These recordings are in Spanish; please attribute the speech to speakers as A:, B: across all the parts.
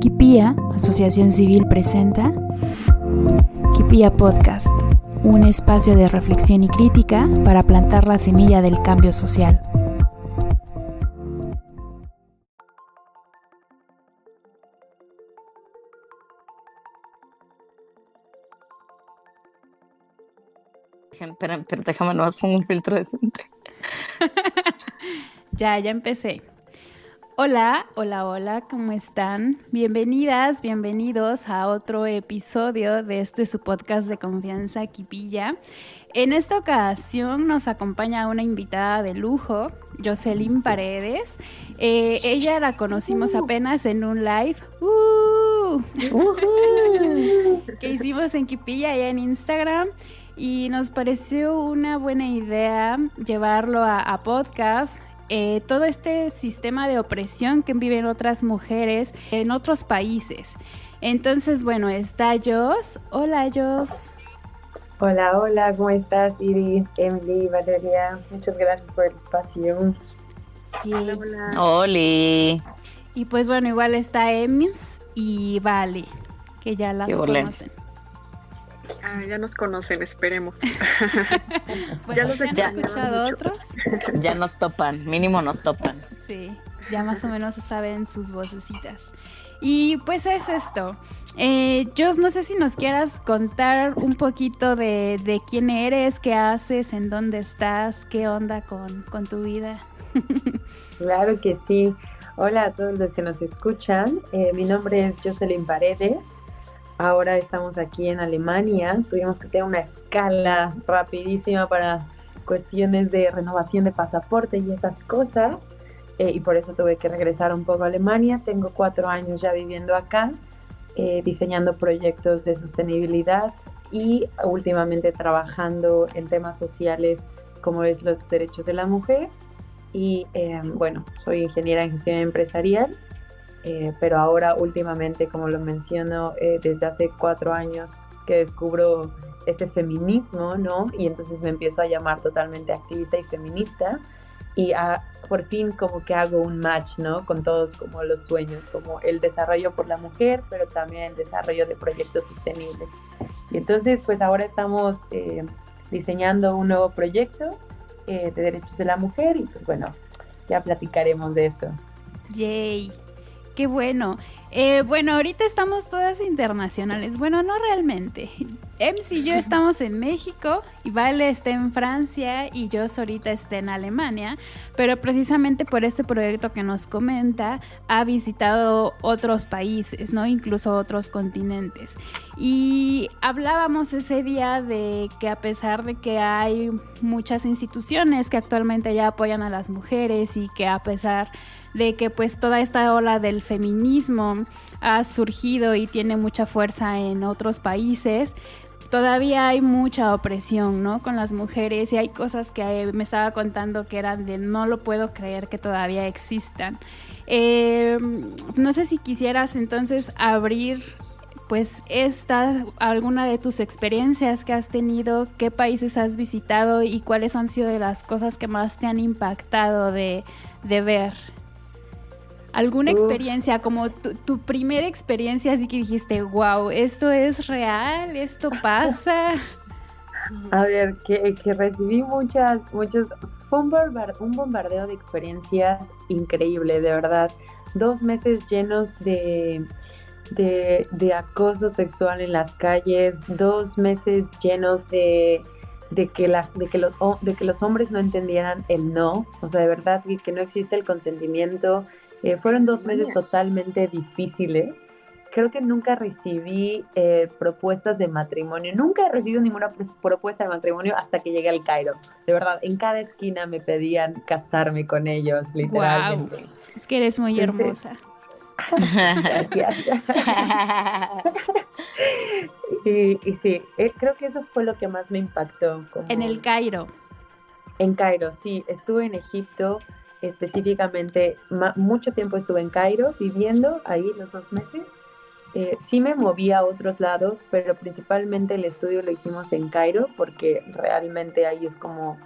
A: Kipia, Asociación Civil, presenta Kipia Podcast, un espacio de reflexión y crítica para plantar la semilla del cambio social.
B: Pero déjame nomás pongo un filtro decente.
A: Ya empecé. Hola, ¿cómo están? Bienvenidas, bienvenidos a otro episodio de su podcast de confianza, Kipia. En esta ocasión nos acompaña una invitada de lujo, Jocelyn Paredes. Ella la conocimos apenas en un live que hicimos en Kipia, allá en Instagram. Y nos pareció una buena idea llevarlo a podcast. Todo este sistema de opresión que viven otras mujeres en otros países. Entonces, bueno, está Jos. Hola, Jos.
C: Hola, ¿cómo estás, Iris, Emily, Valeria? Muchas gracias por el espacio.
A: Sí.
C: Hola.
B: Oli.
A: Y pues bueno, igual está Emis y Vale, que ya las conocen.
D: Ya nos conocen, esperemos.
A: Bueno, ya los han escuchado otros.
B: Ya nos topan, mínimo nos topan.
A: Sí, ya más o menos saben sus vocecitas. Y pues es esto. Jos, no sé si nos quieras contar un poquito de quién eres, qué haces, en dónde estás, qué onda con tu vida.
C: Claro que sí. Hola a todos los que nos escuchan. Mi nombre es Jocelyn Paredes. Ahora estamos aquí en Alemania. Tuvimos que hacer una escala rapidísima para cuestiones de renovación de pasaporte y esas cosas. Y por eso tuve que regresar un poco a Alemania. Tengo 4 años ya viviendo acá, diseñando proyectos de sostenibilidad y últimamente trabajando en temas sociales como es los derechos de la mujer. Y bueno, soy ingeniera en gestión empresarial. Pero ahora últimamente, como lo menciono, desde hace 4 años que descubro este feminismo, ¿no? Y entonces me empiezo a llamar totalmente activista y feminista y por fin como que hago un match, ¿no? Con todos como los sueños, como el desarrollo por la mujer, pero también el desarrollo de proyectos sostenibles. Y entonces pues ahora estamos diseñando un nuevo proyecto de derechos de la mujer y pues bueno, ya platicaremos de eso.
A: ¡Yay! ¡Qué bueno! Bueno, ahorita estamos todas internacionales. Bueno, no realmente. Ems y yo estamos en México, y Vale está en Francia, y yo ahorita está en Alemania. Pero precisamente por este proyecto que nos comenta, ha visitado otros países, ¿no? Incluso otros continentes. Y hablábamos ese día de que a pesar de que hay muchas instituciones que actualmente ya apoyan a las mujeres y que a pesar de que pues toda esta ola del feminismo ha surgido y tiene mucha fuerza en otros países, todavía hay mucha opresión, ¿no? Con las mujeres, y hay cosas que me estaba contando que eran de no lo puedo creer que todavía existan. No sé si quisieras entonces abrir pues alguna de tus experiencias que has tenido, qué países has visitado y cuáles han sido de las cosas que más te han impactado de ver. ¿Alguna experiencia, como tu primera experiencia, así que dijiste, wow, esto es real, esto pasa?
C: A ver, que recibí muchos, fue un bombardeo de experiencias increíble, de verdad. 2 meses llenos de acoso sexual en las calles, 2 meses llenos de que los hombres no entendieran el no, o sea, de verdad que no existe el consentimiento. Fueron 2 meses totalmente difíciles. Creo que nunca recibí propuestas de matrimonio. Nunca he recibido ninguna propuesta de matrimonio hasta que llegué al Cairo. De verdad, en cada esquina me pedían casarme con ellos, literalmente.
A: Wow. Es que eres muy hermosa.
C: Gracias. y sí, creo que eso fue lo que más me impactó.
A: En el Cairo.
C: En Cairo, sí. Estuve en Egipto. Específicamente, mucho tiempo estuve en Cairo viviendo ahí los 2 meses. Sí me moví a otros lados, pero principalmente el estudio lo hicimos en Cairo porque realmente ahí es como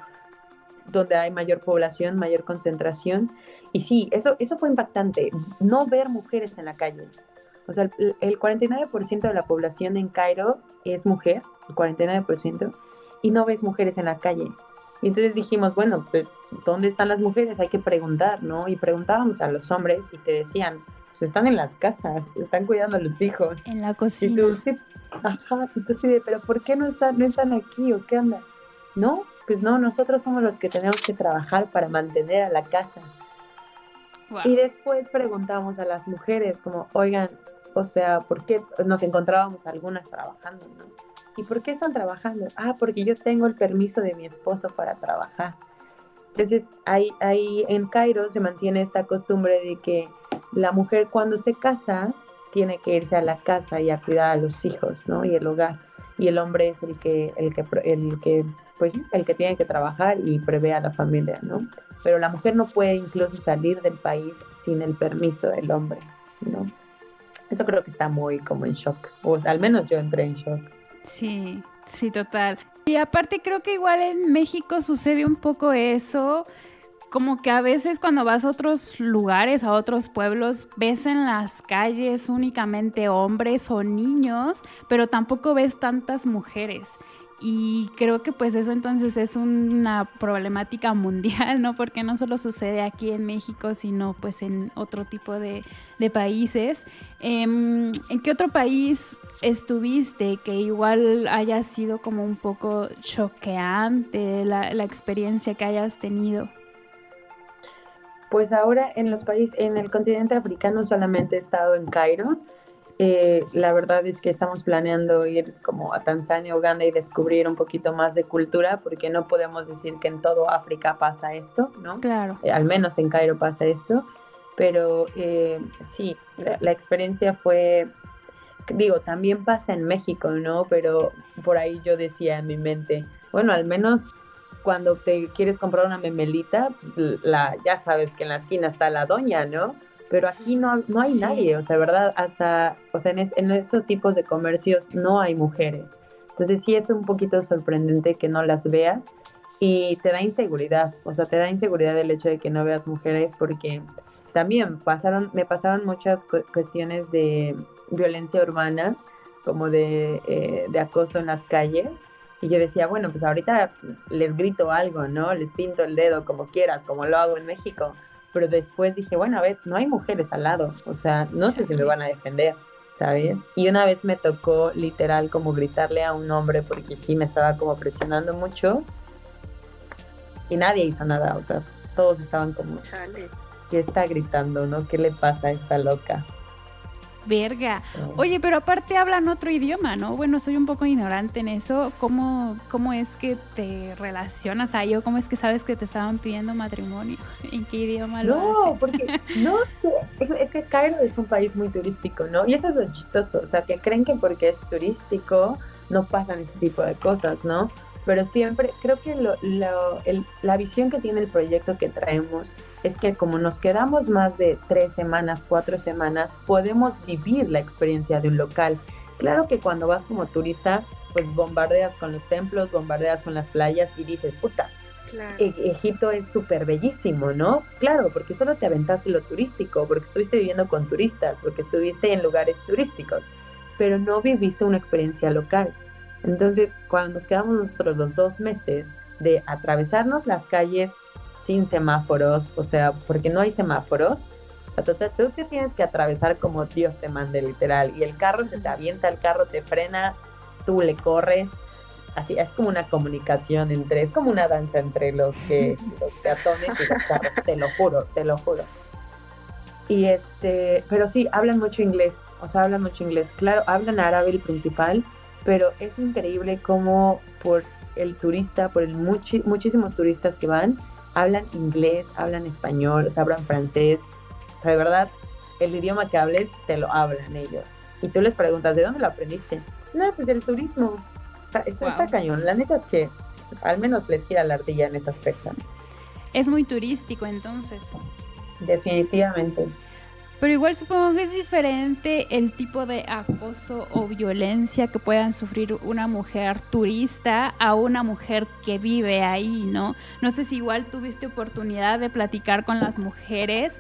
C: donde hay mayor población, mayor concentración. Y sí, eso fue impactante, no ver mujeres en la calle. O sea, el 49% de la población en Cairo es mujer, el 49%, y no ves mujeres en la calle. Y entonces dijimos, bueno, pues, ¿dónde están las mujeres? Hay que preguntar, ¿no? Y preguntábamos a los hombres y te decían, pues están en las casas, están cuidando a los hijos.
A: En la
C: Y
A: cocina.
C: tú, sí, ajá, y tú sí, pero ¿por qué no están aquí o qué onda? No, pues no, nosotros somos los que tenemos que trabajar para mantener a la casa.
A: Wow.
C: Y después preguntamos a las mujeres como, oigan, o sea, ¿por qué nos encontrábamos algunas trabajando, ¿no? ¿Y por qué están trabajando? Ah, porque yo tengo el permiso de mi esposo para trabajar. Entonces, ahí en Cairo se mantiene esta costumbre de que la mujer cuando se casa tiene que irse a la casa y a cuidar a los hijos, ¿no? Y el hogar. Y el hombre es el que tiene que trabajar y prevé a la familia, ¿no? Pero la mujer no puede incluso salir del país sin el permiso del hombre, ¿no? Eso creo que está muy como en shock, o al menos yo entré en shock.
A: Sí, sí, total. Y aparte creo que igual en México sucede un poco eso, como que a veces cuando vas a otros lugares, a otros pueblos, ves en las calles únicamente hombres o niños, pero tampoco ves tantas mujeres. Y creo que pues eso entonces es una problemática mundial, ¿no? Porque no solo sucede aquí en México, sino pues en otro tipo de países. ¿En qué otro país estuviste que igual haya sido como un poco choqueante la experiencia que hayas tenido?
C: Pues ahora en el continente africano solamente he estado en Cairo. La verdad es que estamos planeando ir como a Tanzania, Uganda y descubrir un poquito más de cultura, porque no podemos decir que en todo África pasa esto, ¿no?
A: Claro.
C: Al menos en Cairo pasa esto, pero sí, la experiencia fue, digo, también pasa en México, ¿no? Pero por ahí yo decía en mi mente, bueno, al menos cuando te quieres comprar una memelita, pues ya sabes que en la esquina está la doña, ¿no? Pero aquí no hay nadie, o sea, ¿verdad? En esos tipos de comercios no hay mujeres. Entonces sí es un poquito sorprendente que no las veas y te da inseguridad, o sea, te da inseguridad el hecho de que no veas mujeres porque también me pasaron muchas cuestiones de violencia urbana, como de acoso en las calles. Y yo decía, bueno, pues ahorita les grito algo, ¿no? Les pinto el dedo como quieras, como lo hago en México. Pero después dije, bueno, a ver, no hay mujeres al lado, o sea, no sé si me van a defender, ¿sabes? Y una vez me tocó literal como gritarle a un hombre porque sí me estaba como presionando mucho y nadie hizo nada, o sea, todos estaban como,
D: Chale.
C: ¿qué está gritando, no? ¿Qué le pasa a esta loca?
A: Verga. Oye, pero aparte hablan otro idioma, ¿no? Bueno, soy un poco ignorante en eso. ¿Cómo es que te relacionas a ello? ¿Cómo es que sabes que te estaban pidiendo matrimonio? ¿En qué idioma lo hacen?
C: No, porque no sé, es que Cairo es un país muy turístico, ¿no? Y eso es lo chistoso, o sea, que creen que porque es turístico no pasan ese tipo de cosas, ¿no? Pero siempre, creo que la visión que tiene el proyecto que traemos es que como nos quedamos más de 3 semanas, 4 semanas, podemos vivir la experiencia de un local. Claro que cuando vas como turista, pues bombardeas con los templos, bombardeas con las playas y dices, puta,
D: Claro.
C: Egipto es súper bellísimo, ¿no? Claro, porque solo te aventaste lo turístico, porque estuviste viviendo con turistas, porque estuviste en lugares turísticos, pero no viviste una experiencia local. Entonces, cuando nos quedamos nosotros los 2 meses de atravesarnos las calles sin semáforos, o sea, porque no hay semáforos, tú te tienes que atravesar como Dios te mande, literal, y el carro se te avienta, el carro te frena, tú le corres, así, es como una comunicación es como una danza entre los peatones y los carros, te lo juro. Y pero sí, hablan mucho inglés, claro, hablan árabe el principal, pero es increíble cómo por el turista, muchísimos turistas que van, hablan inglés, hablan español, o sea, hablan francés, o sea, de verdad, el idioma que hables, te lo hablan ellos. Y tú les preguntas, ¿de dónde lo aprendiste? No, pues del turismo. Está cañón, la neta es que al menos les gira la ardilla en ese aspecto.
A: Es muy turístico entonces.
C: Definitivamente.
A: Pero igual supongo que es diferente el tipo de acoso o violencia que puedan sufrir una mujer turista a una mujer que vive ahí, ¿no? No sé si igual tuviste oportunidad de platicar con las mujeres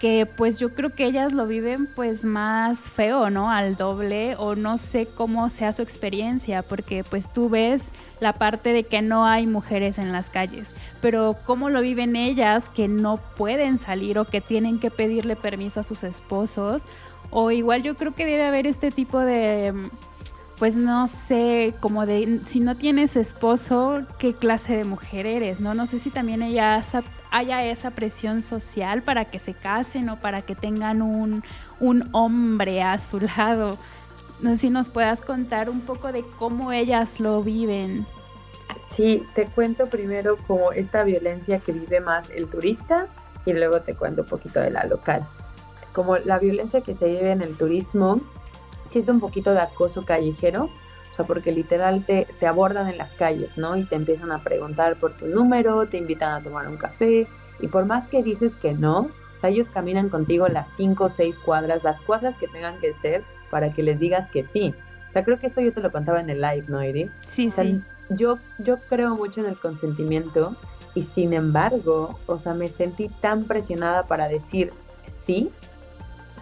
A: que pues yo creo que ellas lo viven pues más feo, ¿no? Al doble, o no sé cómo sea su experiencia, porque pues tú ves la parte de que no hay mujeres en las calles, pero cómo lo viven ellas que no pueden salir o que tienen que pedirle permiso a sus esposos, o igual yo creo que debe haber este tipo de, pues no sé, como de si no tienes esposo, ¿qué clase de mujer eres? No sé si también haya esa presión social para que se casen o para que tengan un hombre a su lado. No sé si nos puedas contar un poco de cómo ellas lo viven.
C: Sí, te cuento primero como esta violencia que vive más el turista y luego te cuento un poquito de la local. Como la violencia que se vive en el turismo, sí es un poquito de acoso callejero, o sea, porque literal te abordan en las calles, ¿no? Y te empiezan a preguntar por tu número, te invitan a tomar un café, y por más que dices que no, o sea, ellos caminan contigo las 5 o 6 cuadras, las cuadras que tengan que ser para que les digas que sí. O sea, creo que esto yo te lo contaba en el live, ¿no, Iri?
A: Sí,
C: o sea,
A: sí.
C: Yo creo mucho en el consentimiento y sin embargo, o sea, me sentí tan presionada para decir sí,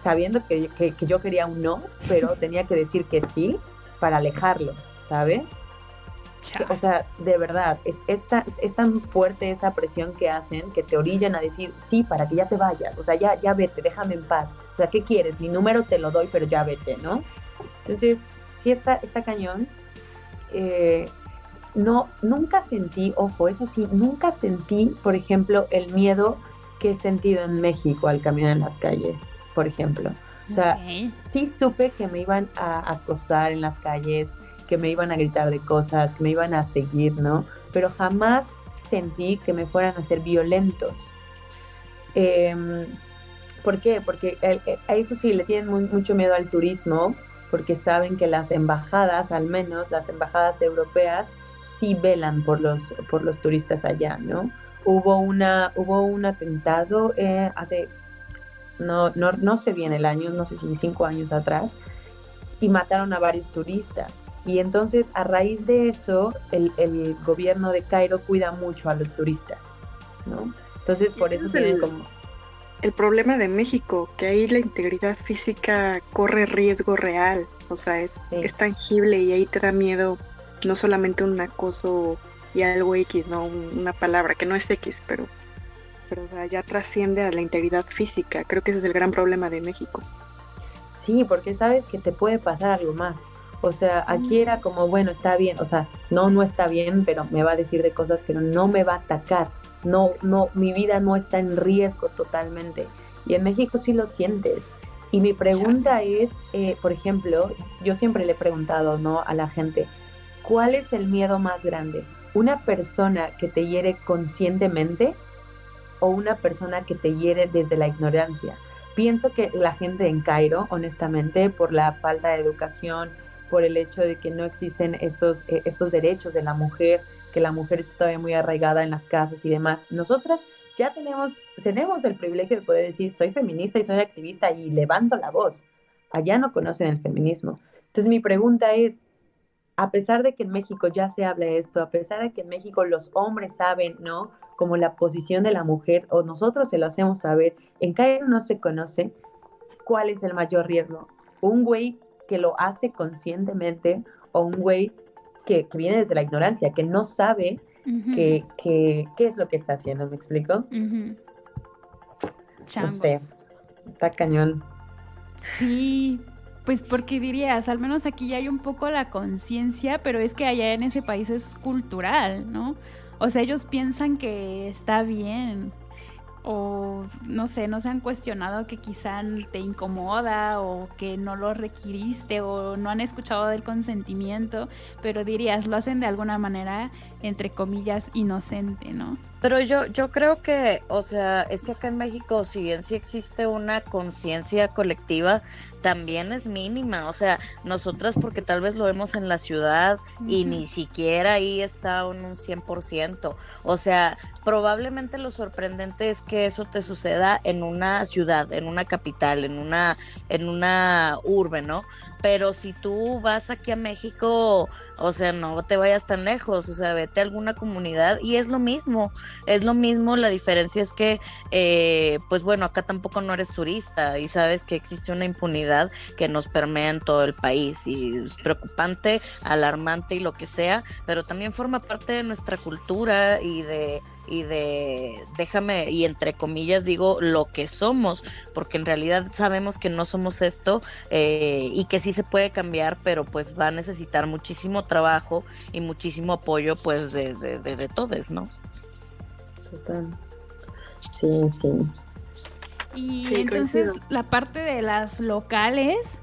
C: sabiendo que yo quería un no, pero tenía que decir que sí para alejarlo, ¿sabes? O sea, de verdad, es tan fuerte esa presión que hacen que te orillan a decir sí para que ya te vayas, o sea, ya vete, déjame en paz, o sea, ¿qué quieres? Mi número te lo doy, pero ya vete, ¿no? Entonces, sí está cañón. No, nunca sentí, ojo, eso sí, nunca sentí, por ejemplo, el miedo que he sentido en México al caminar en las calles, por ejemplo. O sea, sí supe que me iban a acosar en las calles, que me iban a gritar de cosas, que me iban a seguir, ¿no? Pero jamás sentí que me fueran a ser violentos. ¿Por qué? Porque a eso sí le tienen mucho miedo al turismo, porque saben que las embajadas, al menos las embajadas europeas, sí velan por los turistas allá, ¿no? Hubo un atentado hace, no sé bien el año, no sé si 5 años atrás, y mataron a varios turistas. Y entonces, a raíz de eso, el gobierno de Cairo cuida mucho a los turistas, ¿no? Entonces, por eso tienen como...
D: El problema de México, que ahí la integridad física corre riesgo real, o sea, es tangible y ahí te da miedo no solamente un acoso y algo X, no una palabra que no es X, pero o sea, ya trasciende a la integridad física. Creo que ese es el gran problema de México.
C: Sí, porque sabes que te puede pasar algo más. O sea, aquí era como, bueno, está bien, o sea, no está bien, pero me va a decir de cosas, pero no me va a atacar. No, mi vida no está en riesgo totalmente. Y en México sí lo sientes. Y mi pregunta es, por ejemplo, yo siempre le he preguntado, ¿no?, a la gente, ¿cuál es el miedo más grande? ¿Una persona que te hiere conscientemente o una persona que te hiere desde la ignorancia? Pienso que la gente en Cairo, honestamente, por la falta de educación, por el hecho de que no existen estos derechos de la mujer, que la mujer está todavía muy arraigada en las casas y demás. Nosotras ya tenemos el privilegio de poder decir, soy feminista y soy activista y levanto la voz. Allá no conocen el feminismo. Entonces mi pregunta es, a pesar de que en México ya se habla de esto, a pesar de que en México los hombres saben, ¿no?, como la posición de la mujer, o nosotros se lo hacemos saber, en Cairo no se conoce cuál es el mayor riesgo. Un güey que lo hace conscientemente o un güey que viene desde la ignorancia, que no sabe qué es lo que está haciendo, ¿me explico?
A: Changos.
C: No sé, está cañón.
A: Sí, pues porque dirías, al menos aquí ya hay un poco la conciencia, pero es que allá en ese país es cultural, ¿no? O sea, ellos piensan que está bien, o no sé, no se han cuestionado que quizá te incomoda o que no lo requiriste o no han escuchado del consentimiento, pero dirías, lo hacen de alguna manera, entre comillas, inocente, ¿no?
B: Pero yo creo que, o sea, es que acá en México, si bien sí existe una conciencia colectiva, también es mínima. O sea, nosotras porque tal vez lo vemos en la ciudad y ni siquiera ahí está un 100%. O sea, probablemente lo sorprendente es que eso te suceda en una ciudad, en una capital, en una urbe, ¿no? Pero si tú vas aquí a México, o sea, no te vayas tan lejos, o sea, vete a alguna comunidad y es lo mismo, la diferencia es que, pues bueno, acá tampoco no eres turista y sabes que existe una impunidad que nos permea en todo el país y es preocupante, alarmante y lo que sea, pero también forma parte de nuestra cultura y de déjame, y entre comillas digo, lo que somos, porque en realidad sabemos que no somos esto, y que sí se puede cambiar, pero pues va a necesitar muchísimo trabajo y muchísimo apoyo pues de todos, ¿no?
C: Total. Sí, sí.
A: Y
D: Sí,
A: entonces
D: coincido.
A: la parte de las locales,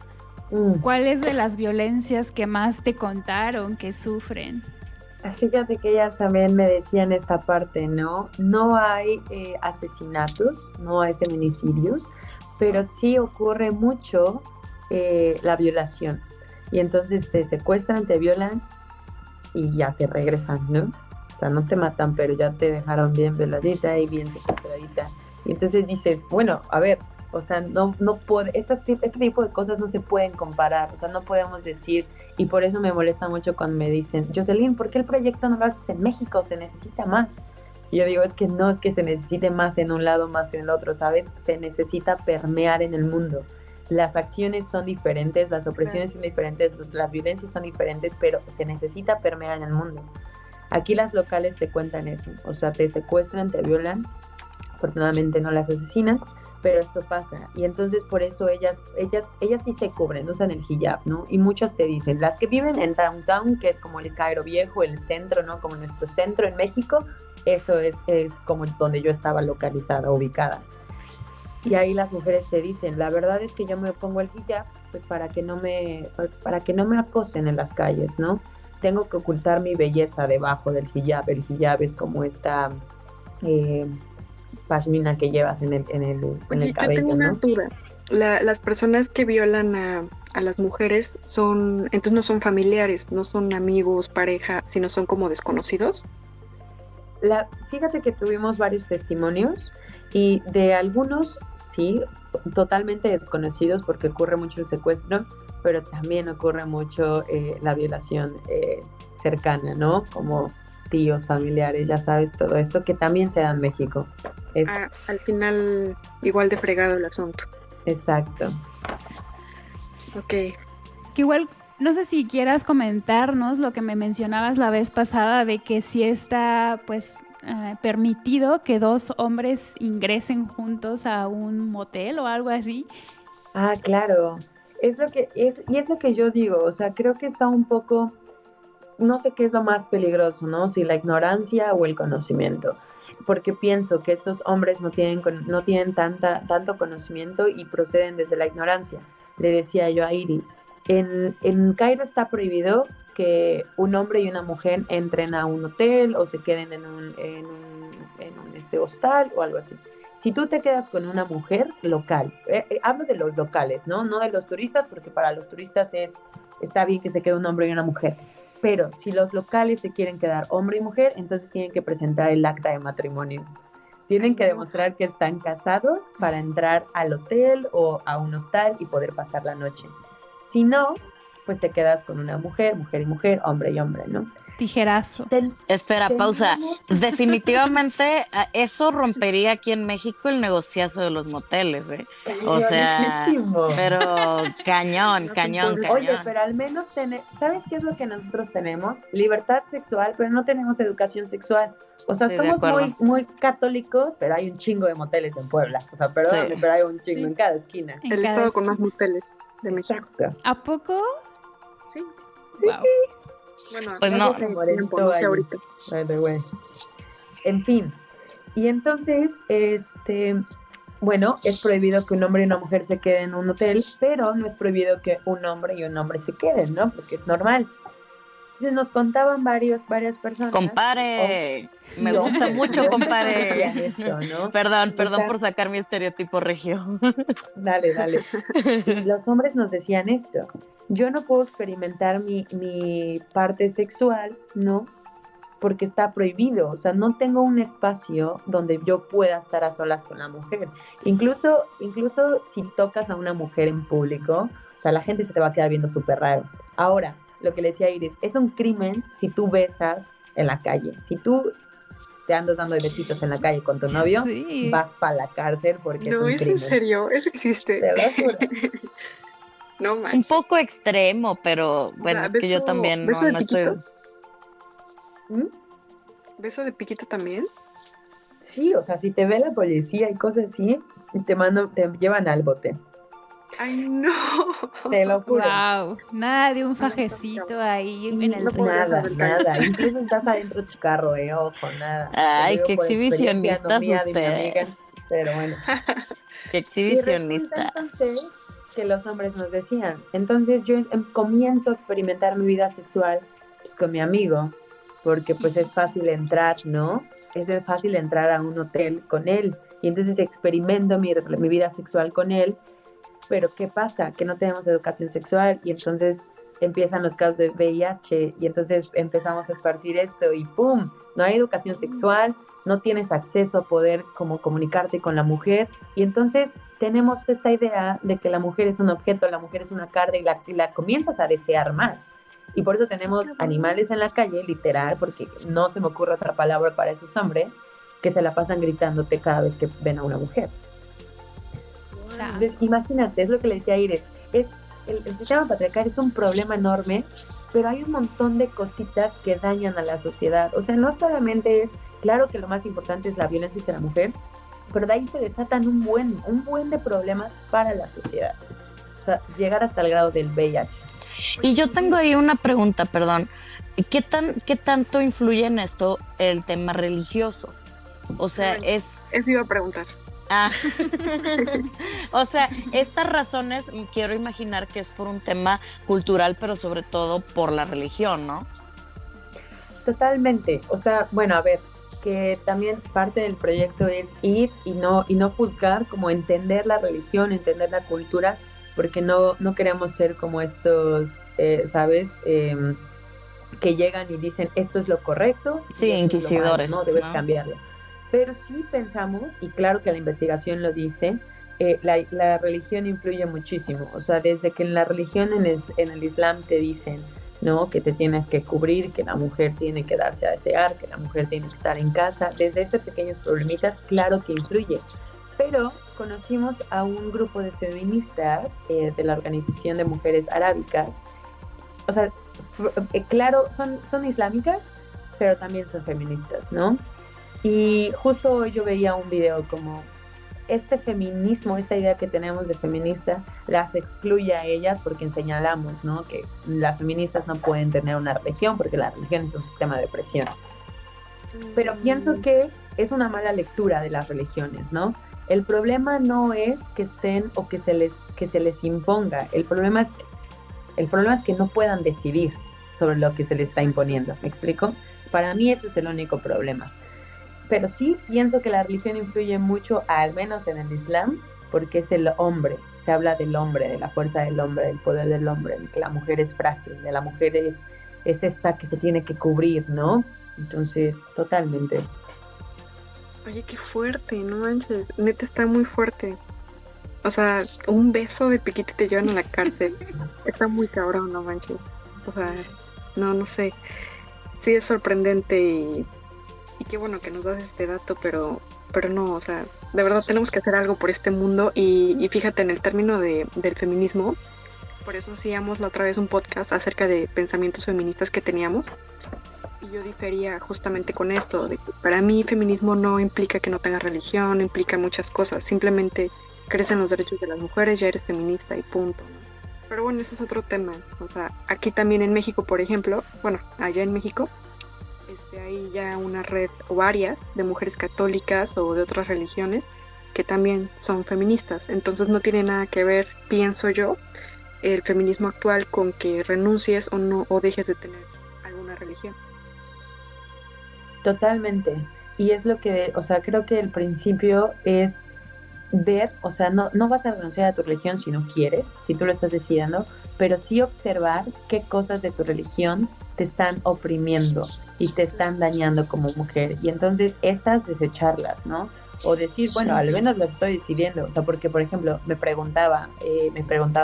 A: ¿cuáles de las violencias que más te contaron que sufren?
C: Fíjate que ellas también me decían esta parte, ¿no? No hay asesinatos, no hay feminicidios, pero sí ocurre mucho la violación. Y entonces te secuestran, te violan y ya te regresan, ¿no? O sea, no te matan, pero ya te dejaron bien violadita y bien secuestradita. Y entonces dices, bueno, a ver, o sea, no puede, este tipo de cosas no se pueden comparar, o sea, no podemos decir, y por eso me molesta mucho cuando me dicen, Jocelyn, ¿por qué el proyecto no lo haces en México? Se necesita más. Y yo digo, es que no es que se necesite más en un lado, más en el otro, ¿sabes? Se necesita permear en el mundo. Las acciones son diferentes, las opresiones son diferentes, las violencias son diferentes, pero se necesita permear en el mundo. Aquí las locales te cuentan eso, o sea, te secuestran, te violan, afortunadamente no las asesinan, pero esto pasa, y entonces por eso ellas sí se cubren, usan el hijab, ¿no? Y muchas te dicen, las que viven en downtown, que es como el Cairo Viejo, el centro, ¿no? Como nuestro centro en México, eso es como donde yo estaba localizada, ubicada. Y ahí las mujeres te dicen, la verdad es que yo me pongo el hijab, pues para que no me acosen en las calles, ¿no? Tengo que ocultar mi belleza debajo del hijab. El hijab es como esta pashmina que llevas en el
D: Oye,
C: cabello,
D: yo tengo una
C: ¿no?
D: duda. Las personas que violan a las mujeres entonces no son familiares, no son amigos, pareja, sino son como desconocidos.
C: Fíjate que tuvimos varios testimonios y de algunos, sí, totalmente desconocidos porque ocurre mucho el secuestro, pero también ocurre mucho la violación cercana, ¿no? Como tíos, familiares, ya sabes, todo esto que también se da en México.
D: Al final, igual de fregado el asunto.
C: Exacto.
D: Ok.
A: Que igual, no sé si quieras comentarnos lo que me mencionabas la vez pasada de que si está, pues, permitido que dos hombres ingresen juntos a un motel o algo así.
C: Claro. Es lo que yo digo, o sea, creo que está un poco, no sé qué es lo más peligroso, ¿no? Si la ignorancia o el conocimiento. Porque pienso que estos hombres no tienen tanto conocimiento y proceden desde la ignorancia. Le decía yo a Iris, en Cairo está prohibido que un hombre y una mujer entren a un hotel o se queden en un hostal o algo así. Si tú te quedas con una mujer local, hablo de los locales, ¿no? No de los turistas, porque para los turistas está bien que se quede un hombre y una mujer. Pero si los locales se quieren quedar hombre y mujer, entonces tienen que presentar el acta de matrimonio. Tienen que demostrar que están casados para entrar al hotel o a un hostal y poder pasar la noche. Si no, pues te quedas con una mujer, mujer y mujer, hombre y hombre, ¿no?
A: Tijerazo.
B: Espera, pausa. Definitivamente eso rompería aquí en México el negociazo de los moteles, ¿eh? O sea, pero cañón.
C: Oye, pero al menos ¿sabes qué es lo que nosotros tenemos? Libertad sexual, pero no tenemos educación sexual. O sea, somos muy católicos, pero hay un chingo de moteles en Puebla. O sea, perdóname, pero hay un chingo en cada esquina.
D: El estado con más moteles de México.
C: Exacto.
A: ¿A poco?
D: Sí.
A: Wow.
D: Bueno,
B: pues no
D: sé ahorita.
C: En fin. Y entonces, bueno, es prohibido que un hombre y una mujer se queden en un hotel, pero no es prohibido que un hombre y un hombre se queden, ¿no? Porque es normal. Entonces nos contaban varias personas.
B: Compare, me gusta mucho, compare.
C: Esto, ¿no?
B: Perdón por sacar mi estereotipo regio.
C: Dale. Y los hombres nos decían esto. Yo no puedo experimentar mi parte sexual, ¿no? porque está prohibido, o sea, no tengo un espacio donde yo pueda estar a solas con la mujer. Incluso si tocas a una mujer en público, o sea, la gente se te va a quedar viendo súper raro. Ahora, lo que le decía Iris, es un crimen si tú besas en la calle. Si tú te andas dando besitos en la calle con tu novio,
A: Sí.
C: vas para la cárcel porque
D: No,
C: es un
D: ¿es en
C: crimen.
D: serio? ¿Eso existe?
C: Te lo juro.
D: No
B: Un
D: manches.
B: poco extremo, pero bueno,
D: sea,
B: es que yo también
D: ¿beso de
B: no estoy...
D: piquito?
C: ¿Mm?
D: ¿Beso de piquito también?
C: Sí, o sea, si te ve la policía y cosas así, te llevan al bote.
D: ¡Ay, no!
C: Te lo juro.
A: Wow, nada de un fajecito ahí en el
D: No puedo
A: río.
C: Nada,
D: saber callar.
C: nada. Incluso estás adentro de tu carro, ojo, nada.
B: Ay,
C: Te lo
B: qué
C: digo por experiencia, no
B: exhibicionistas
C: mía de mi amiga,
B: ustedes.
C: pero bueno.
B: Qué
C: Y resulta
B: exhibicionistas.
C: entonces que los hombres nos decían. Entonces yo comienzo a experimentar mi vida sexual pues, con mi amigo, porque pues es fácil entrar, ¿no? Es fácil entrar a un hotel con él. Y entonces experimento mi vida sexual con él. Pero ¿qué pasa? Que no tenemos educación sexual y entonces empiezan los casos de VIH y entonces empezamos a esparcir esto y ¡pum! No hay educación sexual, no tienes acceso a poder como comunicarte con la mujer y entonces tenemos esta idea de que la mujer es un objeto, la mujer es una carne y la comienzas a desear más. Y por eso tenemos animales en la calle, literal, porque no se me ocurre otra palabra para esos hombres, que se la pasan gritándote cada vez que ven a una mujer. Entonces, imagínate, es lo que le decía a Iris, el sistema patriarcal es un problema enorme, pero hay un montón de cositas que dañan a la sociedad. O sea, no solamente es, claro que lo más importante es la violencia hacia la mujer, pero de ahí se desatan un buen de problemas para la sociedad. O sea, llegar hasta el grado del VIH.
B: Y yo tengo ahí una pregunta, perdón. ¿Qué tanto influye en esto el tema religioso? O sea,
D: Eso iba a preguntar.
B: Ah, o sea, estas razones quiero imaginar que es por un tema cultural, pero sobre todo por la religión, ¿no?
C: Totalmente. O sea, bueno, a ver, que también parte del proyecto es ir y no juzgar, como entender la religión, entender la cultura, porque no queremos ser como estos, ¿sabes? Que llegan y dicen esto es lo correcto.
B: Sí, inquisidores,
C: no debes
B: ¿no?
C: cambiarlo. Pero sí pensamos, y claro que la investigación lo dice, la religión influye muchísimo. O sea, desde que en la religión, en el Islam te dicen, ¿no? Que te tienes que cubrir, que la mujer tiene que darse a desear, que la mujer tiene que estar en casa. Desde esos pequeños problemitas, claro que influye. Pero conocimos a un grupo de feministas de la Organización de Mujeres Arábicas. O sea, claro, son islámicas, pero también son feministas, ¿no? Y justo hoy yo veía un video como este feminismo, esta idea que tenemos de feminista, las excluye a ellas porque señalamos, ¿no? Que las feministas no pueden tener una religión porque la religión es un sistema de opresión. Pero pienso que es una mala lectura de las religiones, ¿no? El problema no es que estén o que se les imponga. El problema es que no puedan decidir sobre lo que se les está imponiendo. ¿Me explico? Para mí ese es el único problema. Pero sí pienso que la religión influye mucho, al menos en el Islam, porque es el hombre. Se habla del hombre, de la fuerza del hombre, del poder del hombre, de que la mujer es frágil, de la mujer es esta que se tiene que cubrir, ¿no? Entonces, totalmente.
D: Oye, qué fuerte, no manches. Neta está muy fuerte. O sea, un beso de piquito te llevan a la cárcel. Está muy cabrón, no manches. O sea, no sé. Sí es sorprendente y qué bueno que nos das este dato, pero no, o sea, de verdad tenemos que hacer algo por este mundo y fíjate, en el término del feminismo, por eso hacíamos la otra vez un podcast acerca de pensamientos feministas que teníamos y yo difería justamente con esto, de que para mí feminismo no implica que no tengas religión, implica muchas cosas, simplemente crees en los derechos de las mujeres, ya eres feminista y punto, ¿no? Pero bueno, ese es otro tema, o sea, aquí también en México, por ejemplo, bueno, allá en México, hay ya una red o varias de mujeres católicas o de otras religiones que también son feministas. Entonces no tiene nada que ver, pienso yo, el feminismo actual con que renuncies o no o dejes de tener alguna religión.
C: Totalmente. Y es lo que, o sea, creo que el principio es ver, o sea, no vas a renunciar a tu religión si no quieres, si tú lo estás decidiendo, pero sí observar qué cosas de tu religión te están oprimiendo y te están dañando como mujer. Y entonces esas desecharlas, ¿no? O decir, bueno, al menos las estoy decidiendo. O sea, porque, por ejemplo, me preguntaba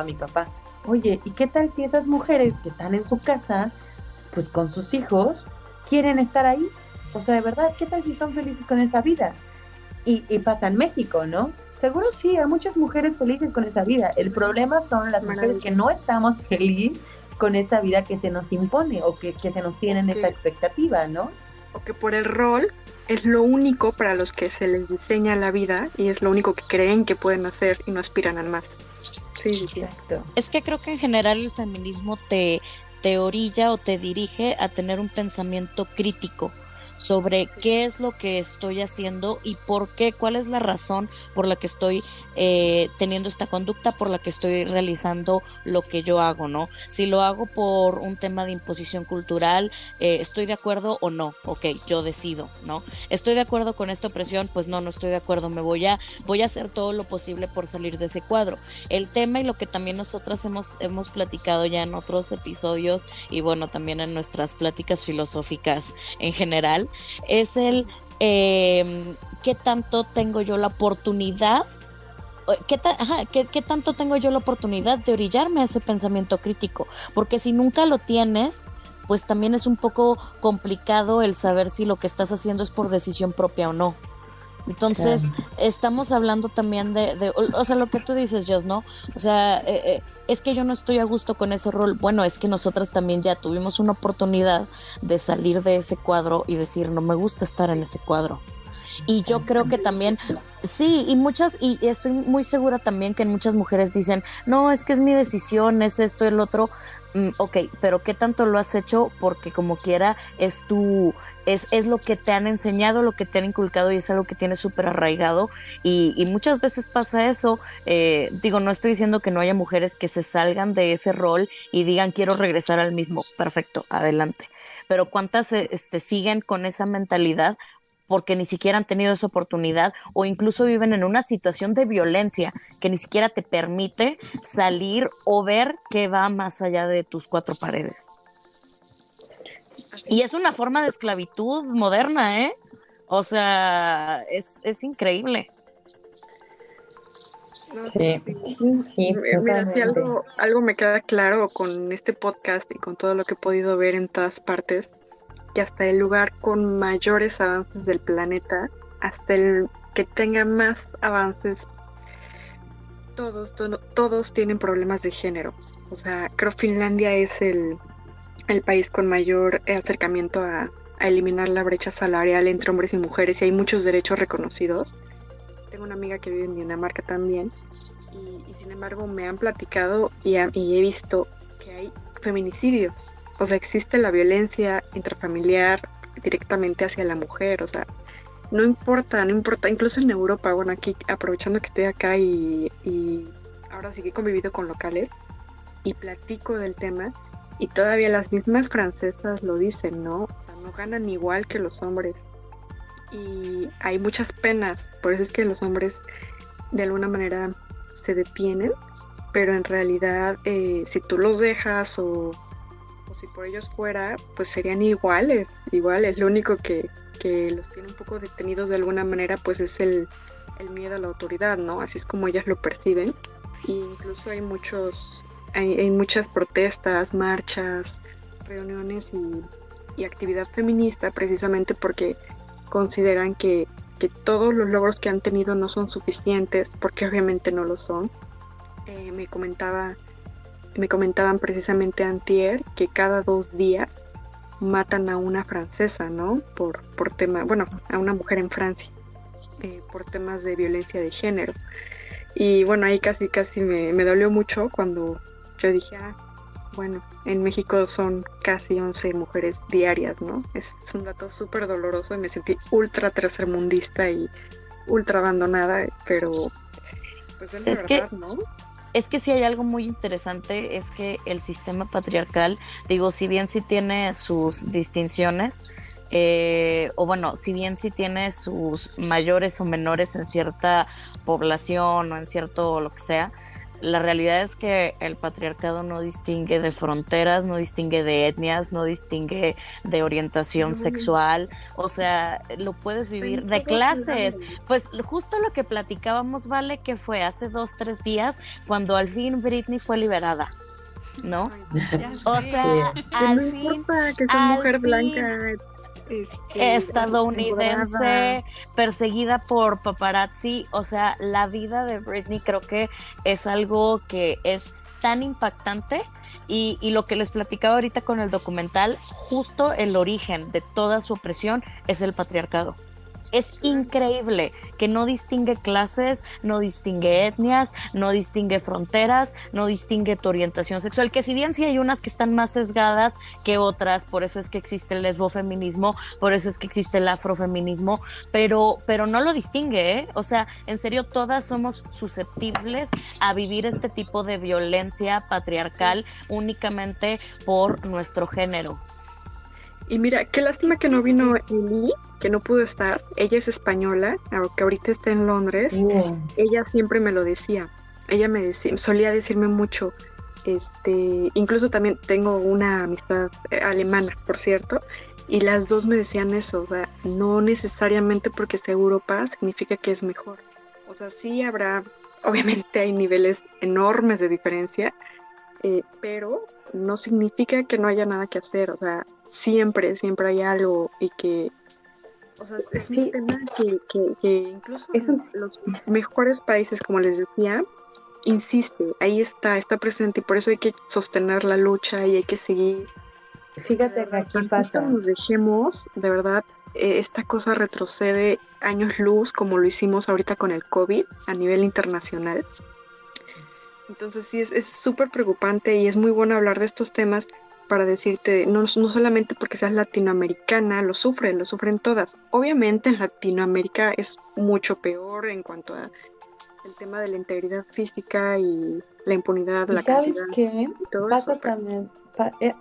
C: mi papá, oye, ¿y qué tal si esas mujeres que están en su casa, pues con sus hijos, quieren estar ahí? O sea, de verdad, ¿qué tal si son felices con esa vida? Y pasa en México, ¿no? Seguro sí, hay muchas mujeres felices con esa vida. El problema son las mujeres que no estamos felices con esa vida que se nos impone o que se nos tiene en esa expectativa, ¿no?
D: O que por el rol es lo único para los que se les diseña la vida y es lo único que creen que pueden hacer y no aspiran al más. Sí,
B: exacto. Es que creo que en general el feminismo te orilla o te dirige a tener un pensamiento crítico sobre qué es lo que estoy haciendo y por qué, cuál es la razón por la que estoy teniendo esta conducta, por la que estoy realizando lo que yo hago, ¿no? Si lo hago por un tema de imposición cultural, ¿estoy de acuerdo o no? Ok, yo decido, ¿no? ¿Estoy de acuerdo con esta opresión? Pues no estoy de acuerdo, voy a hacer todo lo posible por salir de ese cuadro. El tema y lo que también nosotras hemos platicado ya en otros episodios y bueno, también en nuestras pláticas filosóficas en general, es el qué tanto tengo yo la oportunidad, qué tanto tengo yo la oportunidad de orillarme a ese pensamiento crítico, porque si nunca lo tienes, pues también es un poco complicado el saber si lo que estás haciendo es por decisión propia o no. Entonces, estamos hablando también de o sea, lo que tú dices, Jos, ¿no? O sea, es que yo no estoy a gusto con ese rol. Bueno, es que nosotras también ya tuvimos una oportunidad de salir de ese cuadro y decir, no me gusta estar en ese cuadro. Y yo creo que también, sí, y estoy muy segura también que muchas mujeres dicen, no, es que es mi decisión, es esto, el otro. Ok, pero ¿qué tanto lo has hecho? Porque como quiera es lo que te han enseñado, lo que te han inculcado y es algo que tienes súper arraigado y muchas veces pasa eso. Digo, no estoy diciendo que no haya mujeres que se salgan de ese rol y digan quiero regresar al mismo, perfecto, adelante, pero ¿cuántas siguen con esa mentalidad? Porque ni siquiera han tenido esa oportunidad o incluso viven en una situación de violencia que ni siquiera te permite salir o ver que va más allá de tus cuatro paredes. Y es una forma de esclavitud moderna, ¿eh? O sea, es increíble.
C: Sí.
D: Mira, si algo me queda claro con este podcast y con todo lo que he podido ver en todas partes, que hasta el lugar con mayores avances del planeta, hasta el que tenga más avances, todos tienen problemas de género. O sea, creo Finlandia es el país con mayor acercamiento a eliminar la brecha salarial entre hombres y mujeres y hay muchos derechos reconocidos. Tengo una amiga que vive en Dinamarca también y sin embargo me han platicado y he visto que hay feminicidios. O sea, existe la violencia intrafamiliar directamente hacia la mujer, o sea, no importa, incluso en Europa, bueno, aquí aprovechando que estoy acá y ahora sí que he convivido con locales y platico del tema y todavía las mismas francesas lo dicen, ¿no? O sea, no ganan igual que los hombres y hay muchas penas, por eso es que los hombres de alguna manera se detienen, pero en realidad si tú los dejas o si por ellos fuera, pues serían iguales. Lo único que los tiene un poco detenidos de alguna manera, pues es el miedo a la autoridad, ¿no? Así es como ellas lo perciben. Y incluso hay muchas protestas, marchas, reuniones y actividad feminista precisamente porque consideran que todos los logros que han tenido no son suficientes, porque obviamente no lo son. Me comentaban precisamente antier que cada 2 días matan a una francesa, ¿no? Por tema, bueno, a una mujer en Francia, por temas de violencia de género. Y bueno, ahí casi me dolió mucho cuando yo dije, bueno, en México son casi 11 mujeres diarias, ¿no? Es un dato súper doloroso y me sentí ultra tercermundista y ultra abandonada, pero pues es la verdad, ¿no?
B: Es que sí hay algo muy interesante, es que el sistema patriarcal, digo, si bien sí tiene sus distinciones, o bueno, si bien sí tiene sus mayores o menores en cierta población o en cierto lo que sea, la realidad es que el patriarcado no distingue de fronteras, no distingue de etnias, no distingue de orientación sexual, o sea, lo puedes vivir de clases. Pues justo lo que platicábamos, Vale, que fue hace 2-3 días cuando al fin Britney fue liberada, ¿no? O sea, al
D: no
B: fin,
D: importa que sea mujer blanca,
B: estadounidense, perseguida por paparazzi, o sea, la vida de Britney creo que es algo que es tan impactante y lo que les platicaba ahorita con el documental, justo el origen de toda su opresión es el patriarcado. Es increíble que no distingue clases, no distingue etnias, no distingue fronteras, no distingue tu orientación sexual, que si bien sí hay unas que están más sesgadas que otras, por eso es que existe el lesbofeminismo, por eso es que existe el afrofeminismo, pero no lo distingue, ¿eh? O sea, en serio, todas somos susceptibles a vivir este tipo de violencia patriarcal únicamente por nuestro género.
D: Y mira, qué lástima que no vino Eli, que no pudo estar. Ella es española, aunque ahorita está en Londres. Ella siempre me lo decía. Ella me decía, solía decirme mucho. Incluso también tengo una amistad alemana, por cierto, y las dos me decían eso. O sea, no necesariamente porque sea Europa significa que es mejor. O sea, sí habrá, obviamente hay niveles enormes de diferencia, pero no significa que no haya nada que hacer. O sea, siempre hay algo y que, o sea, es un tema que incluso los mejores países, como les decía, insiste, ahí está presente y por eso hay que sostener la lucha y hay que seguir.
C: Fíjate que aquí pasa.
D: Nos dejemos, de verdad, esta cosa retrocede años luz, como lo hicimos ahorita con el COVID a nivel internacional. Entonces sí, es súper preocupante y es muy bueno hablar de estos temas para decirte, no solamente porque seas latinoamericana, lo sufren todas. Obviamente en Latinoamérica es mucho peor en cuanto a el tema de la integridad física y la impunidad, la
C: cantidad.
D: ¿Sabes
C: qué? Pasa también,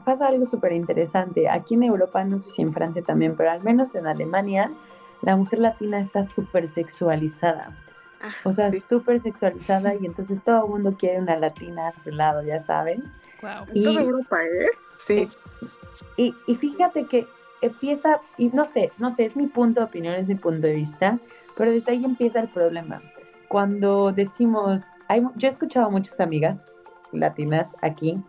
C: pasa algo súper interesante. Aquí en Europa, no sé si en Francia también, pero al menos en Alemania, la mujer latina está súper sexualizada. O sea, súper sexualizada y entonces todo el mundo quiere una latina a su lado, ya saben.
A: Wow.
D: En toda Europa, ¿eh? Sí.
C: Y fíjate que empieza, y no sé, es mi punto de opinión, es mi punto de vista, pero desde ahí empieza el problema. Cuando decimos, yo he escuchado a muchas amigas latinas aquí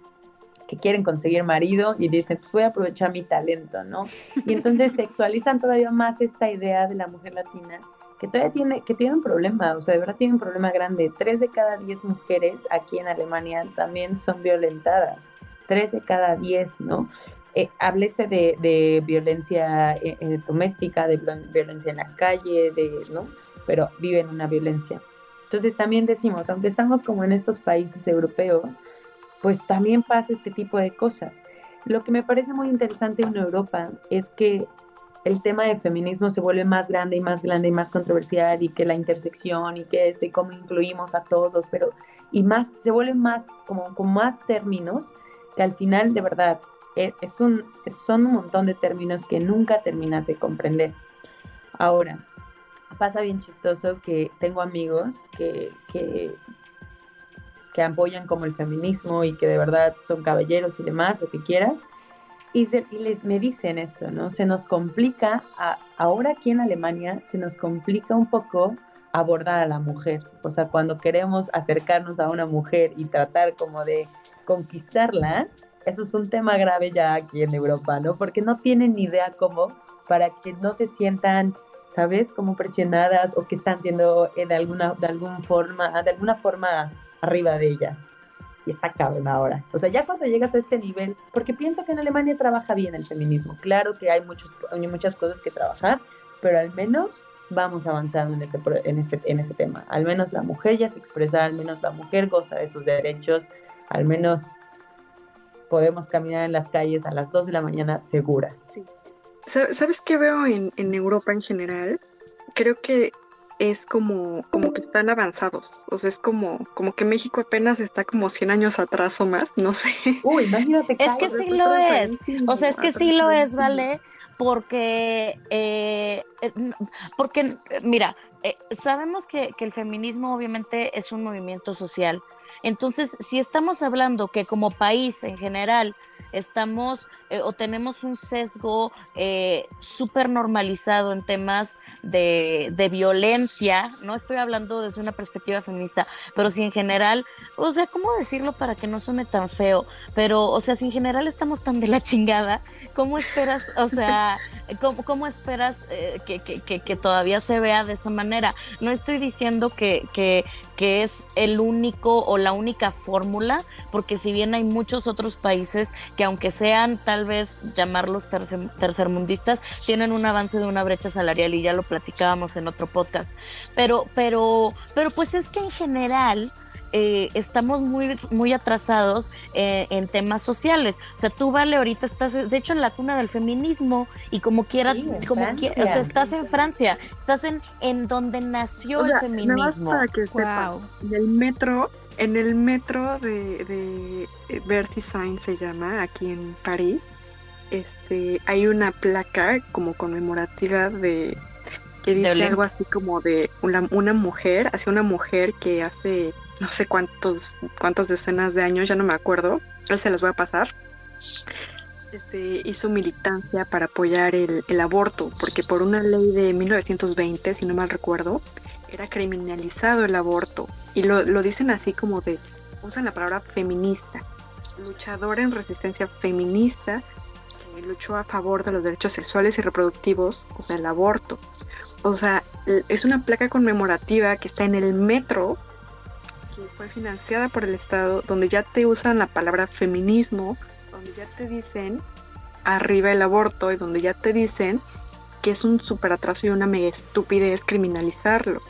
C: que quieren conseguir marido y dicen, pues voy a aprovechar mi talento, ¿no? Y entonces sexualizan todavía más esta idea de la mujer latina que todavía tiene un problema, o sea, de verdad tiene un problema grande. 3 de cada 10 mujeres aquí en Alemania también son violentadas. 3 de cada 10, ¿no? Háblese de violencia doméstica, de violencia en la calle, ¿no? Pero viven una violencia. Entonces también decimos, aunque estamos como en estos países europeos, pues también pasa este tipo de cosas. Lo que me parece muy interesante en Europa es que el tema del feminismo se vuelve más grande y más grande y más controversial, y que la intersección y que y cómo incluimos a todos, y más, se vuelve más como con más términos que al final de verdad son un montón de términos que nunca terminas de comprender. Ahora, pasa bien chistoso que tengo amigos que apoyan como el feminismo y que de verdad son caballeros y demás, lo que quieras, y me dicen esto, ¿no? Se nos complica, ahora aquí en Alemania, se nos complica un poco abordar a la mujer. O sea, cuando queremos acercarnos a una mujer y tratar como de conquistarla, eso es un tema grave ya aquí en Europa, ¿no? Porque no tienen ni idea cómo, para que no se sientan, ¿sabes? Como presionadas o que están siendo de alguna forma arriba de ella. Y está cabrón ahora. O sea, ya cuando llegas a este nivel, porque pienso que en Alemania trabaja bien el feminismo. Claro que hay muchas cosas que trabajar, pero al menos vamos avanzando en ese tema. Al menos la mujer ya se expresa, al menos la mujer goza de sus derechos, al menos podemos caminar en las calles a las 2 de la mañana seguras.
D: Sí. ¿Sabes qué veo en Europa en general? Creo que es como que están avanzados, o sea, es como que México apenas está como 100 años atrás o más, no sé.
C: Uy, imagínate.
B: Es que sí lo es, o sea, es que sí lo es, ¿vale? Porque mira, sabemos que el feminismo obviamente es un movimiento social, Entonces, si estamos hablando que como país en general estamos o tenemos un sesgo súper normalizado en temas de violencia, no estoy hablando desde una perspectiva feminista, pero si en general, o sea, ¿cómo decirlo para que no suene tan feo? Pero, o sea, si en general estamos tan de la chingada, ¿cómo esperas, o sea, cómo esperas que todavía se vea de esa manera? No estoy diciendo que es el único o la única fórmula, porque si bien hay muchos otros países que aunque sean tal vez llamarlos tercermundistas, tienen un avance de una brecha salarial y ya lo platicábamos en otro podcast, pero pues es que en general estamos muy atrasados en temas sociales. O sea, tú, Vale, ahorita estás, de hecho, en la cuna del feminismo y como quiera,
C: Sí,
B: o sea, estás en Francia, estás en donde nació el feminismo.
D: Nada más para que sepa, en el metro de Bercy Saint se llama, aquí en París, hay una placa como conmemorativa que dice algo así como de una mujer, hacia una mujer que hace no sé cuántas decenas de años, ya no me acuerdo, él se las voy a pasar, hizo militancia para apoyar el aborto, porque por una ley de 1920, si no mal recuerdo, era criminalizado el aborto, y lo dicen así como usan la palabra feminista, luchadora en resistencia feminista, que luchó a favor de los derechos sexuales y reproductivos, o sea, el aborto. O sea, es una placa conmemorativa que está en el metro, que fue financiada por el Estado, donde ya te usan la palabra feminismo, donde ya te dicen arriba el aborto y donde ya te dicen que es un súper atraso y una mega estupidez criminalizarlo.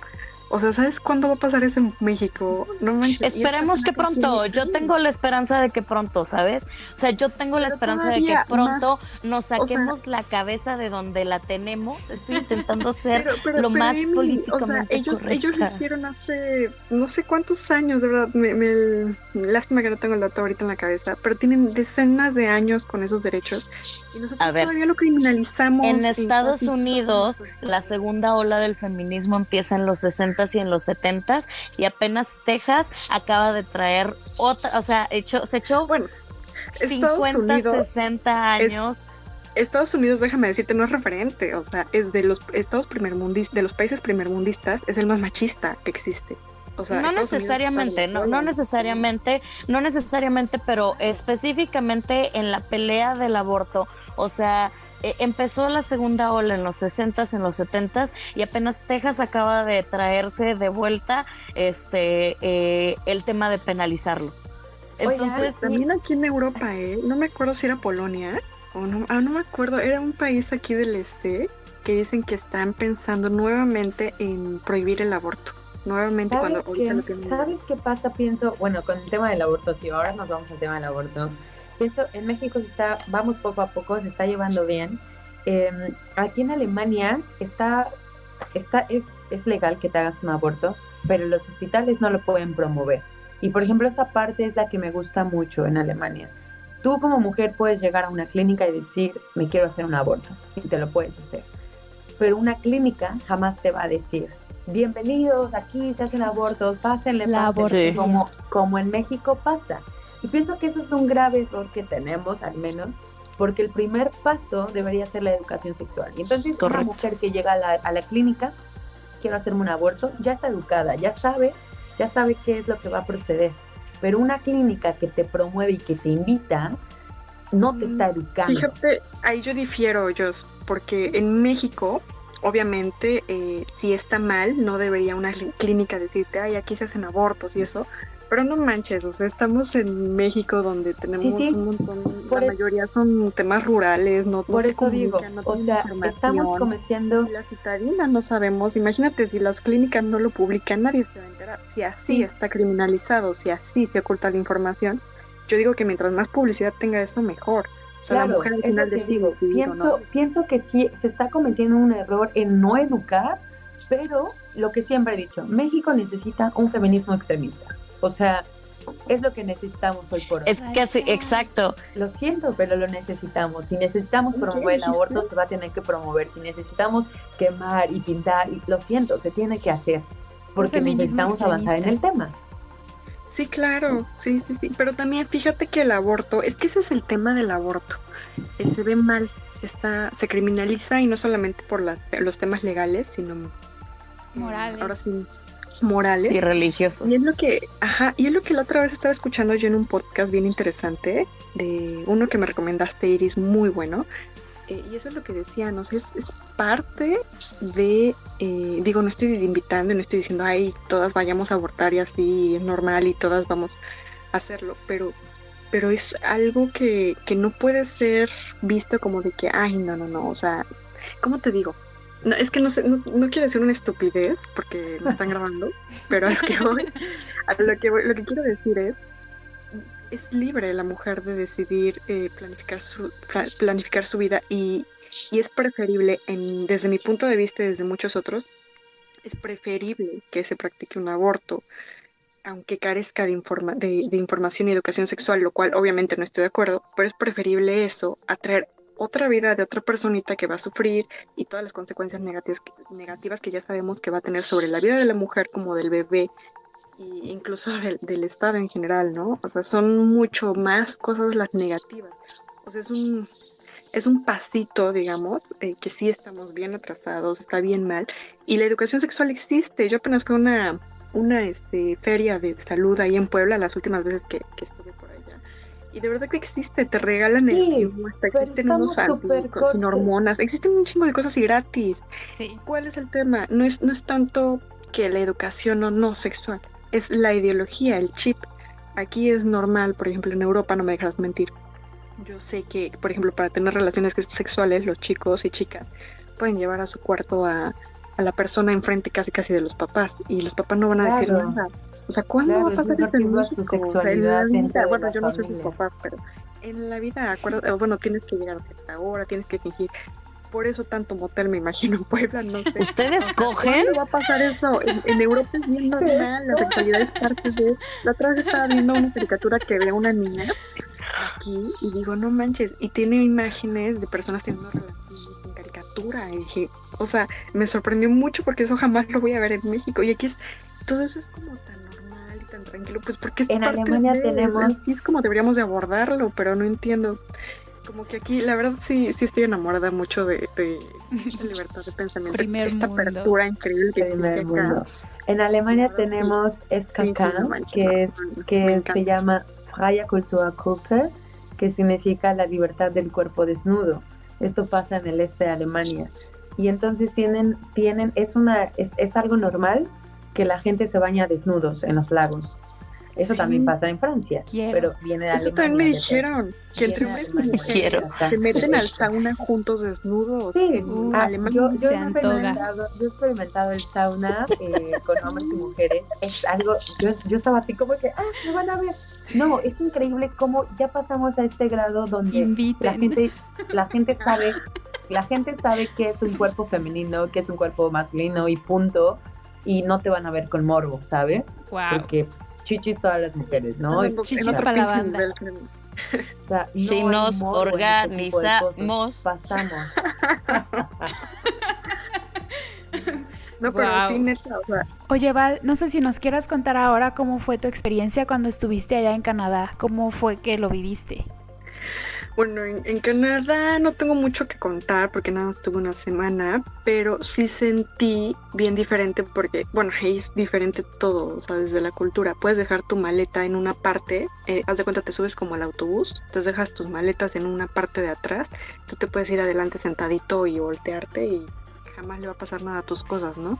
D: O sea, ¿sabes cuándo va a pasar eso en México? No manches.
B: Esperemos que pronto. Yo tengo la esperanza de que pronto, ¿sabes? O sea, yo tengo la esperanza de que pronto nos saquemos la cabeza de donde la tenemos. Estoy intentando ser lo más políticamente correcta.
D: Ellos lo hicieron hace no sé cuántos años, de verdad. Lástima que no tengo el dato ahorita en la cabeza, pero tienen decenas de años con esos derechos y nosotros todavía lo criminalizamos.
B: En Estados Unidos, la segunda ola del feminismo empieza en los 60 y en los 70s, y apenas Texas acaba de traer otra, o sea, se echó 50, 60 años.
D: Estados Unidos, déjame decirte, no es referente, o sea, es de los de los países primermundistas, es el más machista que existe. O sea,
B: no necesariamente, no necesariamente, pero específicamente en la pelea del aborto, o sea, empezó la segunda ola en los 60s, en los 70s, y apenas Texas acaba de traerse de vuelta el tema de penalizarlo. Entonces,
D: también aquí en Europa, no me acuerdo si era Polonia o no me acuerdo, era un país aquí del este que dicen que están pensando nuevamente en prohibir el aborto. Nuevamente cuando ahorita lo tienen.
C: ¿Sabes qué pasa? Pienso, bueno, con el tema del aborto, si ahora nos vamos al tema del aborto, pienso, en México vamos poco a poco, se está llevando bien. Aquí en Alemania es legal que te hagas un aborto, pero los hospitales no lo pueden promover. Y por ejemplo, esa parte es la que me gusta mucho en Alemania. Tú como mujer puedes llegar a una clínica y decir, me quiero hacer un aborto, y te lo puedes hacer. Pero una clínica jamás te va a decir, bienvenidos, aquí se hacen abortos, pásenle,
A: sí.
C: como en México pasa. Y pienso que eso es un grave error que tenemos, al menos, porque el primer paso debería ser la educación sexual. Y entonces una mujer que llega a la clínica, quiero hacerme un aborto, ya está educada, ya sabe qué es lo que va a proceder. Pero una clínica que te promueve y que te invita, no te está educando.
D: Fíjate, ahí yo difiero, Jos, porque en México, obviamente, si está mal, no debería una clínica decirte, ay, aquí se hacen abortos y eso. Pero no manches, o sea, estamos en México donde tenemos un montón, la mayoría son temas rurales, no se comunican, no tienen información.
C: Estamos cometiendo...
D: La citadina no sabemos, imagínate, si las clínicas no lo publican, nadie se va a enterar. Si así está criminalizado, si así se oculta la información, yo digo que mientras más publicidad tenga eso, mejor. O sea, la mujer al final decide.
C: Pienso que sí, se está cometiendo un error en no educar, pero lo que siempre he dicho, México necesita un feminismo extremista. O sea, es lo que necesitamos hoy por hoy.
B: Es que sí, exacto.
C: Lo siento, pero lo necesitamos. Si necesitamos promover el aborto, se va a tener que promover. Si necesitamos quemar y pintar, lo siento, se tiene que hacer. Porque necesitamos avanzar en el tema.
D: Sí, claro, sí, pero también fíjate que el aborto, es que ese es el tema del aborto, se ve mal, se criminaliza y no solamente por los temas legales, sino
A: Morales.
D: ahora sí, morales.
B: Y religiosos.
D: Y es lo que la otra vez estaba escuchando yo en un podcast bien interesante, de uno que me recomendaste, Iris, muy bueno. Y eso es lo que decía, ¿no? Es parte de, digo, no estoy invitando, no estoy diciendo, ay, todas vayamos a abortar y así es normal y todas vamos a hacerlo, pero es algo que no puede ser visto como de que, ay, no, o sea, ¿cómo te digo? No, es que no sé, no quiero decir una estupidez porque me están grabando, pero a lo que voy, lo que quiero decir es libre la mujer de decidir planificar su vida y es preferible, desde mi punto de vista y desde muchos otros, es preferible que se practique un aborto, aunque carezca de información y educación sexual, lo cual obviamente no estoy de acuerdo, pero es preferible eso a traer otra vida de otra personita que va a sufrir y todas las consecuencias negativas que ya sabemos que va a tener sobre la vida de la mujer como del bebé y incluso del Estado en general, ¿no? O sea, son mucho más cosas las negativas. O sea, es un pasito, digamos, que sí estamos bien atrasados, está bien mal. Y la educación sexual existe. Yo apenas fui a una feria de salud ahí en Puebla, las últimas veces que estuve por allá. Y de verdad que existe, te regalan el hasta existen unos antibióticos sin hormonas, existen un chingo de cosas y gratis.
A: Sí.
D: ¿Cuál es el tema? No es tanto que la educación o no sexual, es la ideología, el chip. Aquí es normal, por ejemplo, en Europa, no me dejarás mentir. Yo sé que, por ejemplo, para tener relaciones sexuales, los chicos y chicas pueden llevar a su cuarto a la persona enfrente casi de los papás, y los papás no van a decir nada. O sea, ¿cuándo va a pasar eso en México? O sea, en la vida, bueno, yo no sé sus papás, pero en la vida, bueno, tienes que llegar a cierta hora, tienes que fingir. Por eso tanto motel, me imagino, en Puebla, no sé.
B: ¿Ustedes cogen?
D: ¿Cuándo va a pasar eso? En Europa es bien normal, la sexualidad es parte de... La otra vez estaba viendo una caricatura que ve a una niña aquí y digo, no manches, y tiene imágenes de personas teniendo relaciones en caricatura, y dije, o sea, me sorprendió mucho porque eso jamás lo voy a ver en México, y aquí todo eso es como tan normal y tan tranquilo, pues porque es
C: en
D: parte
C: Alemania tenemos...
D: Así es como deberíamos de abordarlo, pero no entiendo. Como que aquí, la verdad, sí estoy enamorada mucho de esta libertad de pensamiento, esta apertura increíble que existe acá.
C: En Alemania tenemos FKK, que se llama Freie Kulturgruppe, que significa la libertad del cuerpo desnudo. Esto pasa en el este de Alemania. Y entonces es algo normal que la gente se baña desnudos en los lagos. Eso también pasa en Francia, pero viene de Alemania.
D: Eso también me dijeron, que entre hombres y mujeres se meten al sauna juntos desnudos.
C: Sí,
D: en Alemania.
C: Yo he experimentado el sauna con hombres y mujeres. Es algo, yo estaba así como que, me van a ver. No, es increíble cómo ya pasamos a este grado donde la gente sabe que es un cuerpo femenino, que es un cuerpo masculino y punto, y no te van a ver con morbo, ¿sabes?
A: Wow.
C: Porque chichis todas las mujeres, ¿no?
A: Chichis para la banda.
C: O sea,
B: si nos organizamos,
C: pasamos.
D: No, pero sí, neta, o sea.
A: Oye, Val, no sé si nos quieras contar ahora cómo fue tu experiencia cuando estuviste allá en Canadá. ¿Cómo fue que lo viviste?
D: Bueno, en Canadá no tengo mucho que contar porque nada más estuve una semana, pero sí sentí bien diferente porque, bueno, ahí es diferente todo, o sea, desde la cultura. Puedes dejar tu maleta en una parte, haz de cuenta, te subes como al autobús, entonces dejas tus maletas en una parte de atrás, tú te puedes ir adelante sentadito y voltearte y jamás le va a pasar nada a tus cosas, ¿no?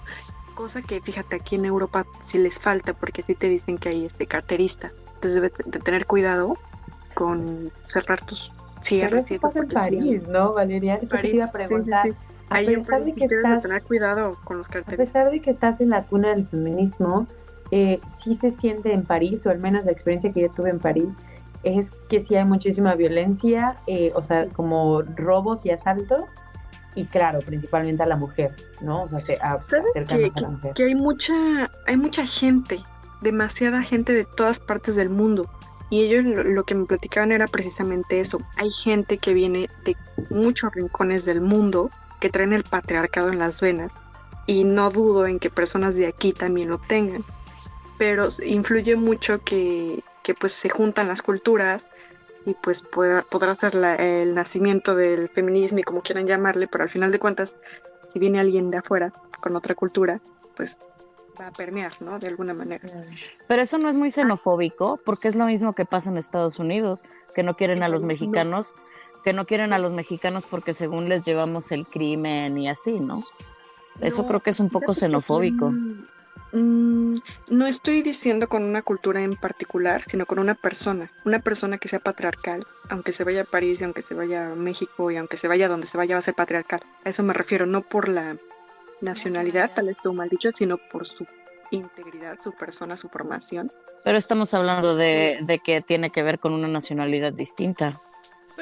D: Cosa que, fíjate, aquí en Europa sí les falta porque sí te dicen que hay carterista, entonces debes de tener cuidado con cerrar tus cierres.
C: Pero eso pasa en París, ¿no, Valeria? Eso te iba a preguntar.
D: Sí. A pesar de que debes tener cuidado con los carteles.
C: A pesar de que estás en la cuna del feminismo, sí se siente en París, o al menos la experiencia que yo tuve en París, es que sí hay muchísima violencia, o sea, como robos y asaltos, y claro, principalmente a la mujer, ¿no? O sea, se acercan más a la mujer.
D: Que hay mucha gente, demasiada gente de todas partes del mundo. Y ellos lo que me platicaban era precisamente eso. Hay gente que viene de muchos rincones del mundo que traen el patriarcado en las venas. Y no dudo en que personas de aquí también lo tengan. pero influye mucho que pues se juntan las culturas y pues podrá ser el nacimiento del feminismo y como quieran llamarle, pero al final de cuentas, si viene alguien de afuera con otra cultura, pues va a permear, ¿no? De alguna manera.
B: Pero eso no es muy xenofóbico, porque es lo mismo que pasa en Estados Unidos, que no quieren a los mexicanos, porque según les llevamos el crimen y así, ¿no? Eso creo que es un poco xenofóbico.
D: No estoy diciendo con una cultura en particular, sino con una persona que sea patriarcal, aunque se vaya a París, y aunque se vaya a México, y aunque se vaya a donde se vaya, va a ser patriarcal. A eso me refiero, no por la nacionalidad, tal vez estuvo mal dicho, sino por su integridad, su persona, su formación.
B: Pero estamos hablando de que tiene que ver con una nacionalidad distinta.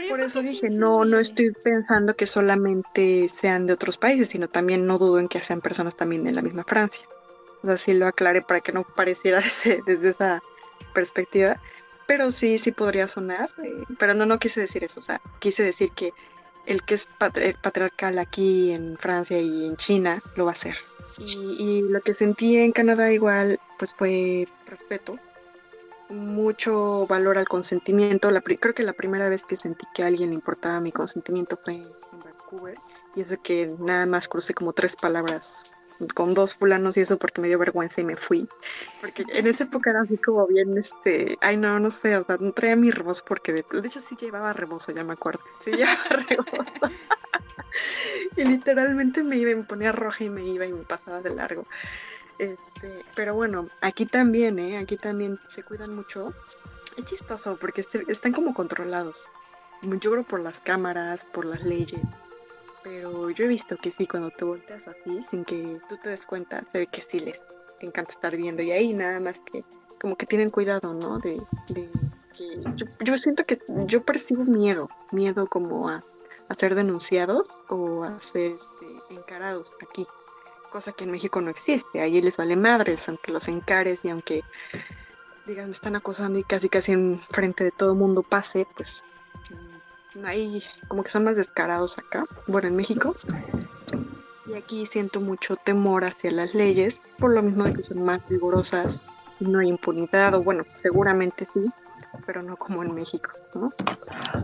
D: Por eso dije, no estoy pensando que solamente sean de otros países, sino también no dudo en que sean personas también de la misma Francia. O sea, sí lo aclaré para que no pareciera desde esa perspectiva, pero sí podría sonar, pero no quise decir eso, o sea, quise decir que el que es patriarcal aquí en Francia y en China lo va a hacer. Y lo que sentí en Canadá igual, pues fue respeto, mucho valor al consentimiento. Creo que la primera vez que sentí que a alguien le importaba mi consentimiento fue en Vancouver, y eso que nada más crucé como 3 palabras con 2 fulanos y eso porque me dio vergüenza y me fui, porque en esa época era así como bien no sé, o sea, no traía mi rebozo porque de hecho sí llevaba rebozo, ya me acuerdo, sí llevaba rebozo y literalmente me ponía roja y me iba y me pasaba de largo. Pero bueno, aquí también se cuidan mucho. Es chistoso porque están como controlados, yo creo por las cámaras, por las leyes. Pero yo he visto que sí, cuando te volteas así, sin que tú te des cuenta, se ve que sí les encanta estar viendo. Y ahí nada más que como que tienen cuidado, ¿no? De que yo siento que yo percibo miedo como a ser denunciados o a ser encarados aquí. Cosa que en México no existe. Ahí les vale madres, aunque los encares y aunque digas me están acosando y casi en frente de todo mundo pase, pues ahí como que son más descarados acá, bueno, en México. Y aquí siento mucho temor hacia las leyes, por lo mismo de que son más rigurosas, no hay impunidad, o bueno, seguramente sí, pero no como en México, ¿no?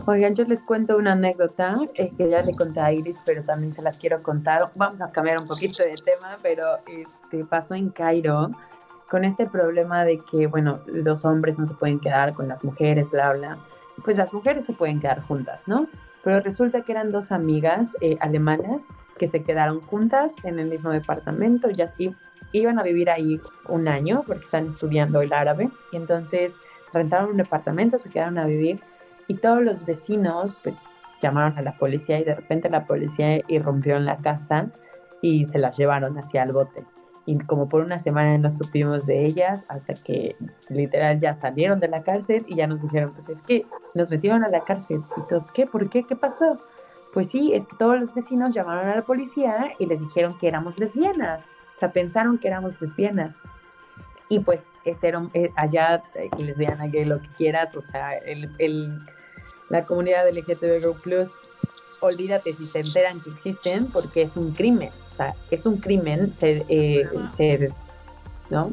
C: Oigan, yo les cuento una anécdota que ya le conté a Iris, pero también se las quiero contar. Vamos a cambiar un poquito de tema, pero pasó en Cairo con este problema de que, bueno, los hombres no se pueden quedar con las mujeres, bla, bla. Pues las mujeres se pueden quedar juntas, ¿no? Pero resulta que eran 2 amigas alemanas que se quedaron juntas en el mismo departamento, ya iban a vivir ahí 1 año porque están estudiando el árabe, y entonces rentaron un departamento, se quedaron a vivir, y todos los vecinos pues llamaron a la policía, y de repente la policía irrumpió en la casa y se las llevaron hacia el bote. Y como por 1 semana no supimos de ellas, hasta que literal ya salieron de la cárcel y ya nos dijeron, pues es que nos metieron a la cárcel. Y todos, ¿qué? ¿Por qué? ¿Qué pasó? Pues sí, es que todos los vecinos llamaron a la policía y les dijeron que éramos lesbianas. O sea, pensaron que éramos lesbianas. Y pues allá, lesbiana, gay, lo que quieras, o sea, la comunidad LGTBQ+, olvídate si se enteran que existen, porque es un crimen. O sea, es un crimen ¿no?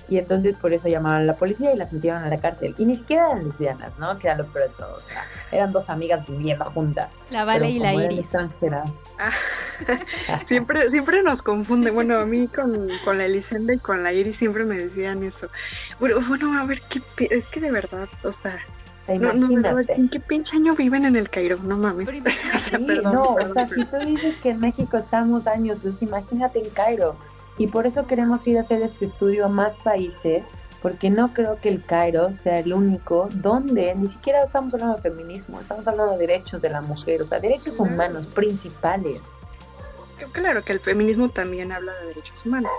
C: Y entonces por eso llamaron a la policía y las metieron a la cárcel. Y ni siquiera eran lesbianas, ¿no? Que era lo peor de todo. O sea, eran 2 amigas viviendo juntas.
A: La Vale y la Iris.
C: Extranjeras.
D: Siempre nos confunden. Bueno, a mí con la Elisenda y con la Iris siempre me decían eso. Bueno, a ver, es que de verdad, o sea... No, ¿en qué pinche año viven en el Cairo? No mames.
C: O sea, si tú dices que en México estamos años luz, imagínate en Cairo. Y por eso queremos ir a hacer este estudio a más países, porque no creo que el Cairo sea el único donde ni siquiera estamos hablando de feminismo, estamos hablando de derechos de la mujer, o sea, derechos humanos principales.
D: Claro que el feminismo también habla de derechos humanos.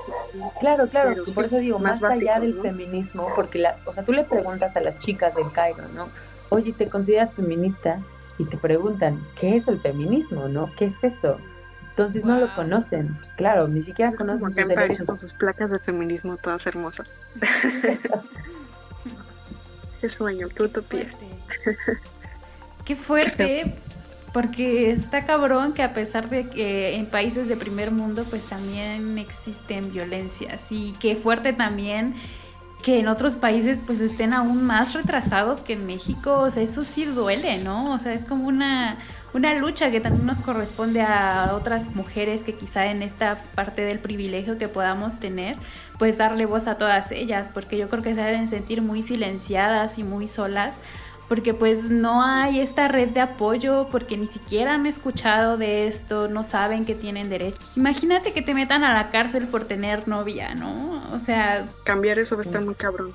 C: Claro, por eso digo, más allá del feminismo, porque tú le preguntas a las chicas del Cairo, ¿no? Oye, ¿te consideras feminista? Y te preguntan, ¿qué es el feminismo, no? ¿Qué es eso? Entonces no lo conocen, pues claro, ni siquiera conocen
D: sus derechos. En París con sus placas de feminismo todas hermosas. Qué sueño, qué utopía.
A: Qué fuerte. Porque está cabrón que a pesar de que en países de primer mundo pues también existen violencias, y qué fuerte también que en otros países pues estén aún más retrasados que en México, o sea, eso sí duele, ¿no? O sea, es como una lucha que también nos corresponde a otras mujeres que quizá en esta parte del privilegio que podamos tener, pues darle voz a todas ellas, porque yo creo que se deben sentir muy silenciadas y muy solas, porque pues no hay esta red de apoyo, porque ni siquiera han escuchado de esto, no saben que tienen derecho. Imagínate que te metan a la cárcel por tener novia, ¿no? O sea...
D: Cambiar eso va a estar muy cabrón.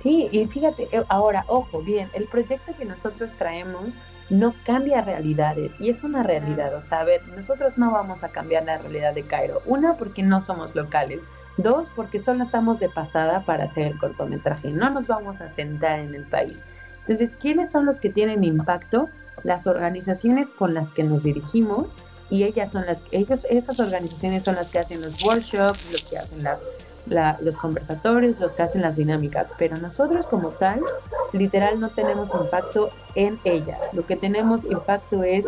C: Sí, y fíjate, ahora, ojo, bien, el proyecto que nosotros traemos no cambia realidades, y es una realidad, o sea, a ver, nosotros no vamos a cambiar la realidad de Cairo. Una, porque no somos locales. Dos, porque solo estamos de pasada para hacer el cortometraje, no nos vamos a sentar en el país. Entonces, ¿quiénes son los que tienen impacto? Las organizaciones con las que nos dirigimos, y esas organizaciones son las que hacen los workshops, los que hacen los conversatorios, los que hacen las dinámicas, pero nosotros como tal, literal no tenemos impacto en ellas. Lo que tenemos impacto es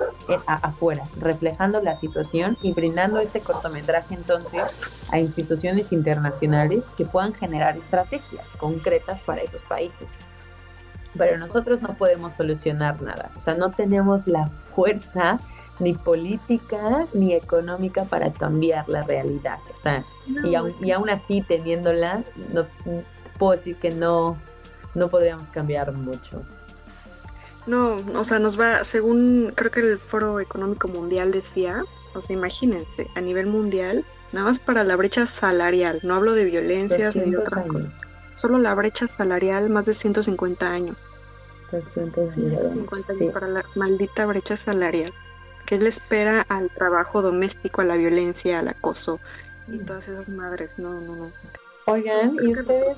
C: afuera, reflejando la situación y brindando este cortometraje entonces a instituciones internacionales que puedan generar estrategias concretas para esos países. Pero nosotros no podemos solucionar nada, o sea, no tenemos la fuerza ni política ni económica para cambiar la realidad, o sea, y aún así teniéndola, no puedo decir que no podríamos cambiar mucho.
D: No, o sea, nos va, según creo que el Foro Económico Mundial decía, o sea, imagínense, a nivel mundial, nada más para la brecha salarial, no hablo de violencias ni de otras cosas, solo la brecha salarial, más de 150 años. 150 años para la maldita brecha salarial. ¿Qué le espera al trabajo doméstico, a la violencia, al acoso y todas esas madres? No.
C: Oigan, ¿y ustedes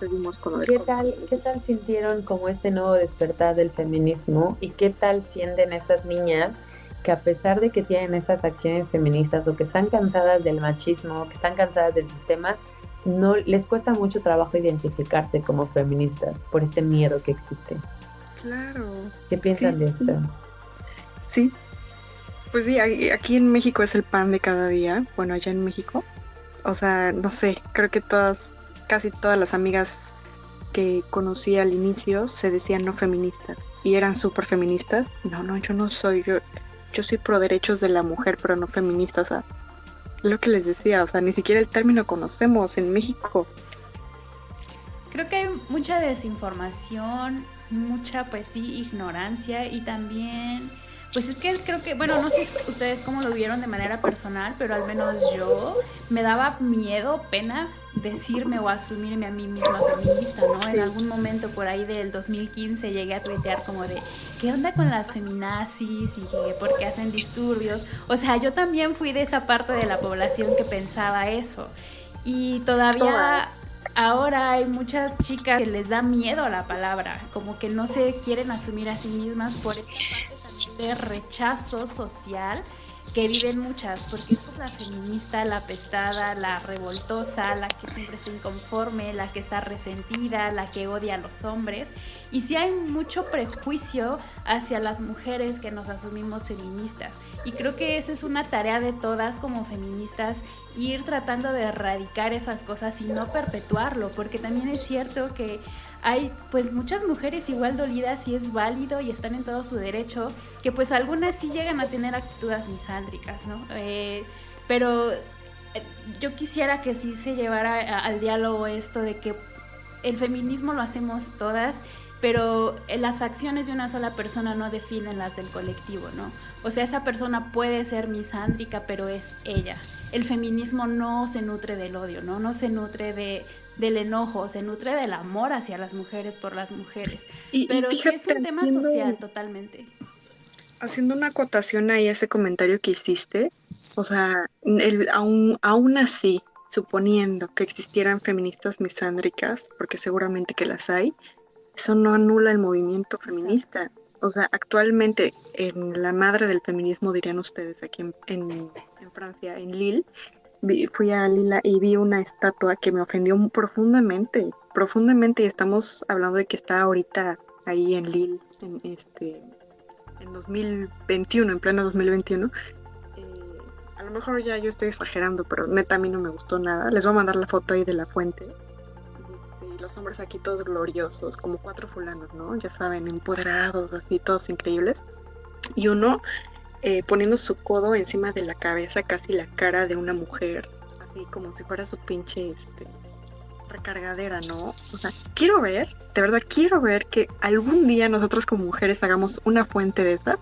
D: qué
C: tal sintieron como este nuevo despertar del feminismo? ¿Y qué tal sienten estas niñas que a pesar de que tienen estas acciones feministas o que están cansadas del machismo, que están cansadas del sistema, no les cuesta mucho trabajo identificarse como feministas por este miedo que existe?
D: Claro.
C: ¿Qué piensan de esto?
D: Sí. Pues sí, aquí en México es el pan de cada día. Bueno, allá en México. O sea, no sé, creo que casi todas las amigas que conocí al inicio se decían no feministas. Y eran súper feministas. No, yo no soy. Yo soy pro derechos de la mujer, pero no feminista. O sea, lo que les decía, o sea, ni siquiera el término conocemos en México.
A: Creo que hay mucha desinformación, mucha, pues sí, ignorancia, y también, pues es que creo que, bueno, no sé ustedes cómo lo vieron de manera personal, pero al menos yo me daba miedo, pena decirme o asumirme a mí misma feminista, ¿no? En algún momento por ahí del 2015 llegué a tuitear como de, ¿qué onda con las feminazis? Y que ¿por qué hacen disturbios? O sea, yo también fui de esa parte de la población que pensaba eso, y todavía... Ahora hay muchas chicas que les da miedo a la palabra, como que no se quieren asumir a sí mismas por esta parte también de rechazo social que viven muchas, porque esta es la feminista, la apestada, la revoltosa, la que siempre está inconforme, la que está resentida, la que odia a los hombres. Y sí hay mucho prejuicio hacia las mujeres que nos asumimos feministas. Y creo que esa es una tarea de todas como feministas, ir tratando de erradicar esas cosas y no perpetuarlo, porque también es cierto que hay pues muchas mujeres igual dolidas y es válido y están en todo su derecho, que pues algunas sí llegan a tener actitudes misándricas, ¿no? Pero yo quisiera que sí se llevara al diálogo esto de que el feminismo lo hacemos todas, pero las acciones de una sola persona no definen las del colectivo, ¿no? O sea, esa persona puede ser misándrica, pero es ella. El feminismo no se nutre del odio, ¿no? No se nutre del enojo, se nutre del amor hacia las mujeres por las mujeres. Pero fíjate, sí es un tema social totalmente.
D: Haciendo una acotación ahí a ese comentario que hiciste, o sea, aún así, suponiendo que existieran feministas misándricas, porque seguramente que las hay, eso no anula el movimiento feminista. Exacto. O sea, actualmente en la madre del feminismo, dirían ustedes, aquí en Francia, en Lille, fui a Lille y vi una estatua que me ofendió profundamente, y estamos hablando de que está ahorita ahí en Lille, en 2021, en pleno 2021. A lo mejor ya yo estoy exagerando, pero neta a mí no me gustó nada. Les voy a mandar la foto ahí de la fuente. los hombres aquí todos gloriosos, como 4 fulanos, ¿no? Ya saben, empoderados, así, todos increíbles. Y uno poniendo su codo encima de la cabeza, casi la cara de una mujer, así como si fuera su pinche recargadera, ¿no? O sea, quiero ver, de verdad quiero ver que algún día nosotros como mujeres hagamos una fuente de esas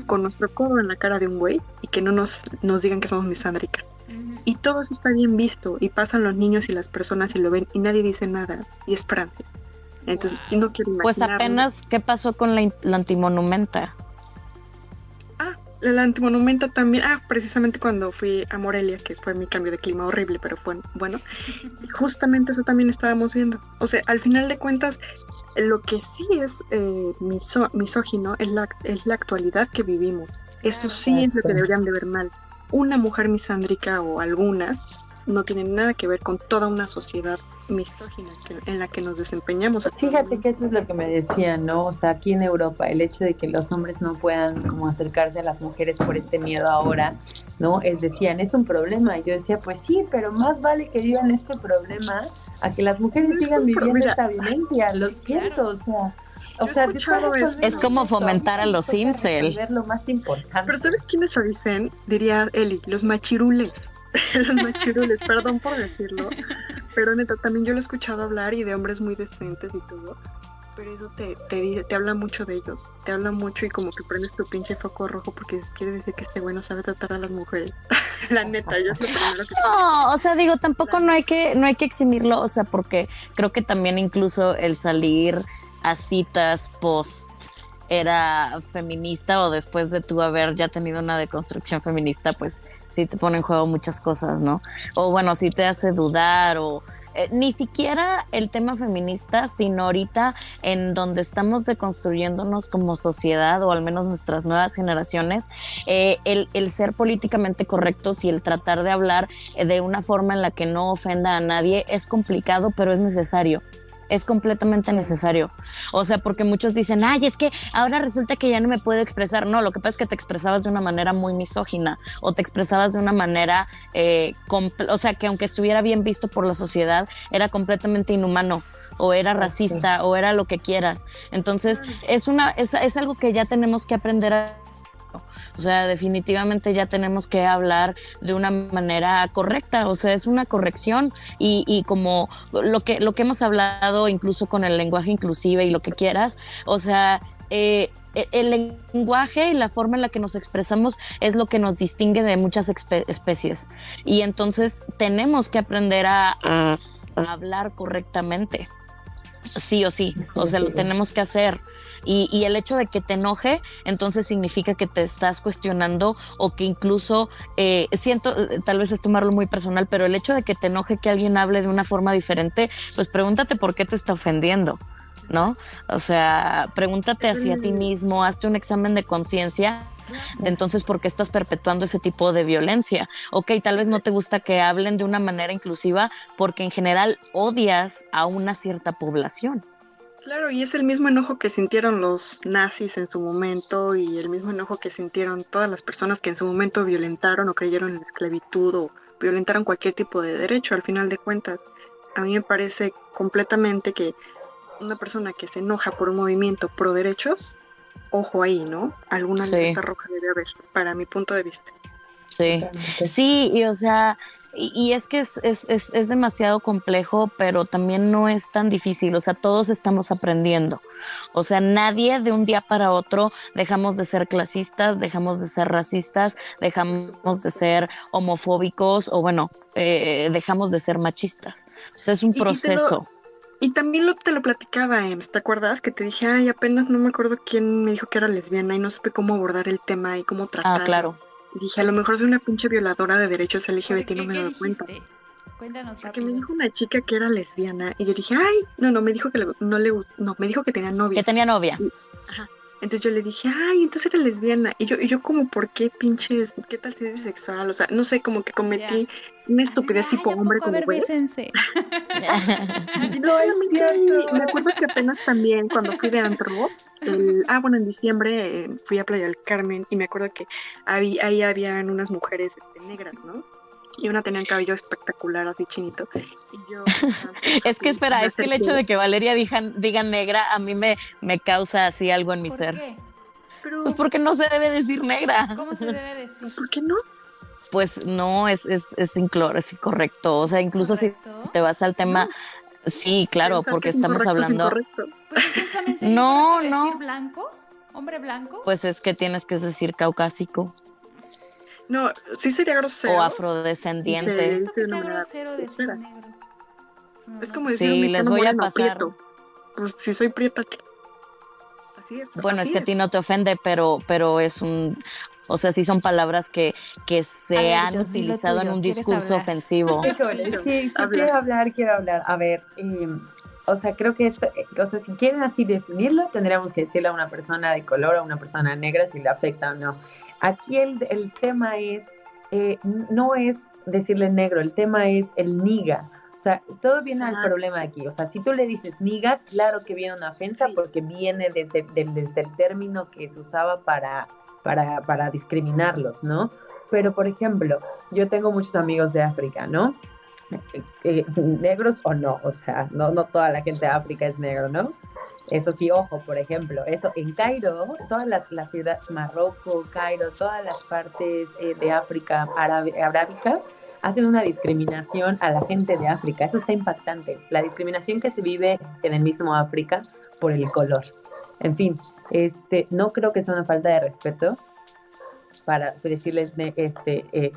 D: con nuestro codo en la cara de un güey y que no nos digan que somos misándricas. Y todo eso está bien visto y pasan los niños y las personas y lo ven y nadie dice nada y es Francia. Entonces, y no quiero imaginar.
B: Pues apenas, ¿qué pasó con la antimonumenta?
D: La antimonumenta también, precisamente cuando fui a Morelia, que fue mi cambio de clima horrible, pero fue bueno, y justamente eso también estábamos viendo. O sea, al final de cuentas, lo que sí es misógino es la actualidad que vivimos. Eso sí es lo que deberían de ver mal. Una mujer misándrica o algunas no tienen nada que ver con toda una sociedad misógina en la que nos desempeñamos.
C: Fíjate que eso es lo que me decían, ¿no? O sea, aquí en Europa, el hecho de que los hombres no puedan como acercarse a las mujeres por este miedo ahora, ¿no? Decían, es un problema. Y yo decía, pues sí, pero más vale que vivan este problema a que las mujeres sigan viviendo esta violencia. Lo siento, o sea,
B: es como fomentar a los incel.
C: Lo más importante.
D: Pero ¿sabes quiénes lo dicen? Diría Eli, los machirules. Los machirules, perdón por decirlo, pero neta, también yo lo he escuchado hablar y de hombres muy decentes y todo, pero eso te habla mucho de ellos, te habla mucho y como que prendes tu pinche foco rojo porque quiere decir que este güey no sabe tratar a las mujeres. La neta, yo sé primero que...
B: No, o sea, digo, tampoco no hay que eximirlo, o sea, porque creo que también incluso el salir a citas post era feminista o después de tú haber ya tenido una deconstrucción feminista, pues sí te pone en juego muchas cosas, ¿no? O bueno, sí te hace dudar o ni siquiera el tema feminista, sino ahorita en donde estamos deconstruyéndonos como sociedad o al menos nuestras nuevas generaciones, el ser políticamente correctos y el tratar de hablar de una forma en la que no ofenda a nadie es complicado, pero es necesario. Es completamente necesario. O sea, porque muchos dicen, ay, es que ahora resulta que ya no me puedo expresar. No, lo que pasa es que te expresabas de una manera muy misógina o te expresabas de una manera, o sea, que aunque estuviera bien visto por la sociedad, era completamente inhumano o era racista o era lo que quieras. Entonces, es algo que ya tenemos que aprender a... O sea, definitivamente ya tenemos que hablar de una manera correcta, o sea, es una corrección y como lo que hemos hablado incluso con el lenguaje inclusive y lo que quieras, o sea, el lenguaje y la forma en la que nos expresamos es lo que nos distingue de muchas especies y entonces tenemos que aprender a hablar correctamente. Sí o sí, o sea, lo tenemos que hacer y el hecho de que te enoje entonces significa que te estás cuestionando o que incluso siento, tal vez es tomarlo muy personal, pero el hecho de que te enoje que alguien hable de una forma diferente, pues pregúntate por qué te está ofendiendo, ¿no? O sea, pregúntate hacia ti mismo, hazte un examen de conciencia de entonces por qué estás perpetuando ese tipo de violencia. Ok, tal vez no te gusta que hablen de una manera inclusiva porque en general odias a una cierta población.
D: Claro, y es el mismo enojo que sintieron los nazis en su momento y el mismo enojo que sintieron todas las personas que en su momento violentaron o creyeron en la esclavitud o violentaron cualquier tipo de derecho. Al final de cuentas, a mí me parece completamente que una persona que se enoja por un movimiento pro derechos, ojo ahí, ¿no? Alguna alerta roja debe haber, para mi punto de vista.
B: Sí, y o sea, y es que es demasiado complejo, pero también no es tan difícil, o sea, todos estamos aprendiendo, o sea, nadie de un día para otro dejamos de ser clasistas, dejamos de ser racistas, dejamos de ser homofóbicos, o bueno, dejamos de ser machistas, o sea, es un proceso.
D: Y también te lo platicaba, ¿te acuerdas? Que te dije, ay, apenas no me acuerdo quién me dijo que era lesbiana y no supe cómo abordar el tema y cómo tratarlo.
B: Claro.
D: Y dije, a lo mejor soy una pinche violadora de derechos LGBT y no me he dado cuenta.
A: Cuéntanos
D: Porque
A: rápido.
D: me dijo una chica que era lesbiana y yo dije, ay, no, me dijo que me dijo que tenía novia.
B: Que tenía novia.
D: Ajá. Entonces yo le dije, ay, entonces era lesbiana. Y yo como, ¿por qué pinches? ¿Qué tal si es bisexual? O sea, no sé, como que cometí una estupidez tipo hombre como güey. Y no solamente, me acuerdo que apenas también cuando fui de antro, en diciembre fui a Playa del Carmen y me acuerdo que ahí habían unas mujeres negras, ¿no? y una tenía el cabello espectacular, así chinito. Y yo,
B: es que espera, es que el hecho de que Valeria diga negra a mí me causa así algo en mi ser.
A: ¿Por qué?
D: Pero,
B: Pues porque no se debe decir negra.
A: ¿Cómo se debe decir?
D: pues, ¿por qué no?
B: Pues no, es incorrecto. O sea, incluso
A: ¿Correcto?
B: si te vas al tema, sí, claro,
D: Pensar
B: porque
D: que es
B: estamos
D: incorrecto es
B: hablando,
D: incorrecto.
A: Pues entonces también sería
B: No,
A: incorrecto
B: no.
A: decir blanco, hombre blanco.
B: pues es que tienes que decir caucásico
D: No, sí sería grosero.
B: o
A: Yo
B: afrodescendiente.
A: siento que
D: de
A: sea
D: una manera
A: grosero decir
D: grosera.
A: negro.
D: Es como
A: No
D: decir
B: Sí,
D: un
B: les
D: mexicano
B: voy a
D: moreno,
B: pasar.
D: prieto. Pues si soy prieta, ¿qué? Así es.
B: Bueno, es
D: así
B: que a ti no te ofende, pero es o sea, sí son palabras que se
A: A ver,
B: han
A: Jos, di lo
B: utilizado en
A: tuyo,
B: un
A: ¿quieres
B: discurso
A: hablar?
B: ofensivo.
C: Híjole,
D: Sí,
C: sí,
D: habla.
C: quiero hablar. A ver, o sea, creo que esto, o sea, si quieren así definirlo, tendríamos que decirle a una persona de color o a una persona negra si le afecta o no. Aquí el tema es, no es decirle negro, el tema es el niga. O sea, todo viene al problema de aquí. O sea, si tú le dices niga, claro que viene una ofensa
D: Sí.
C: porque viene desde el término que se usaba para discriminarlos, ¿no? Pero, por ejemplo, yo tengo muchos amigos de África, ¿no? Negros o no, o sea, no toda la gente de África es negro, ¿no? Eso sí, ojo, por ejemplo, eso en Cairo, todas las ciudades, Marruecos, Cairo, todas las partes de África arábicas hacen una discriminación a la gente de África. Eso está impactante. La discriminación que se vive en el mismo África por el color. En fin, no creo que sea una falta de respeto para decirles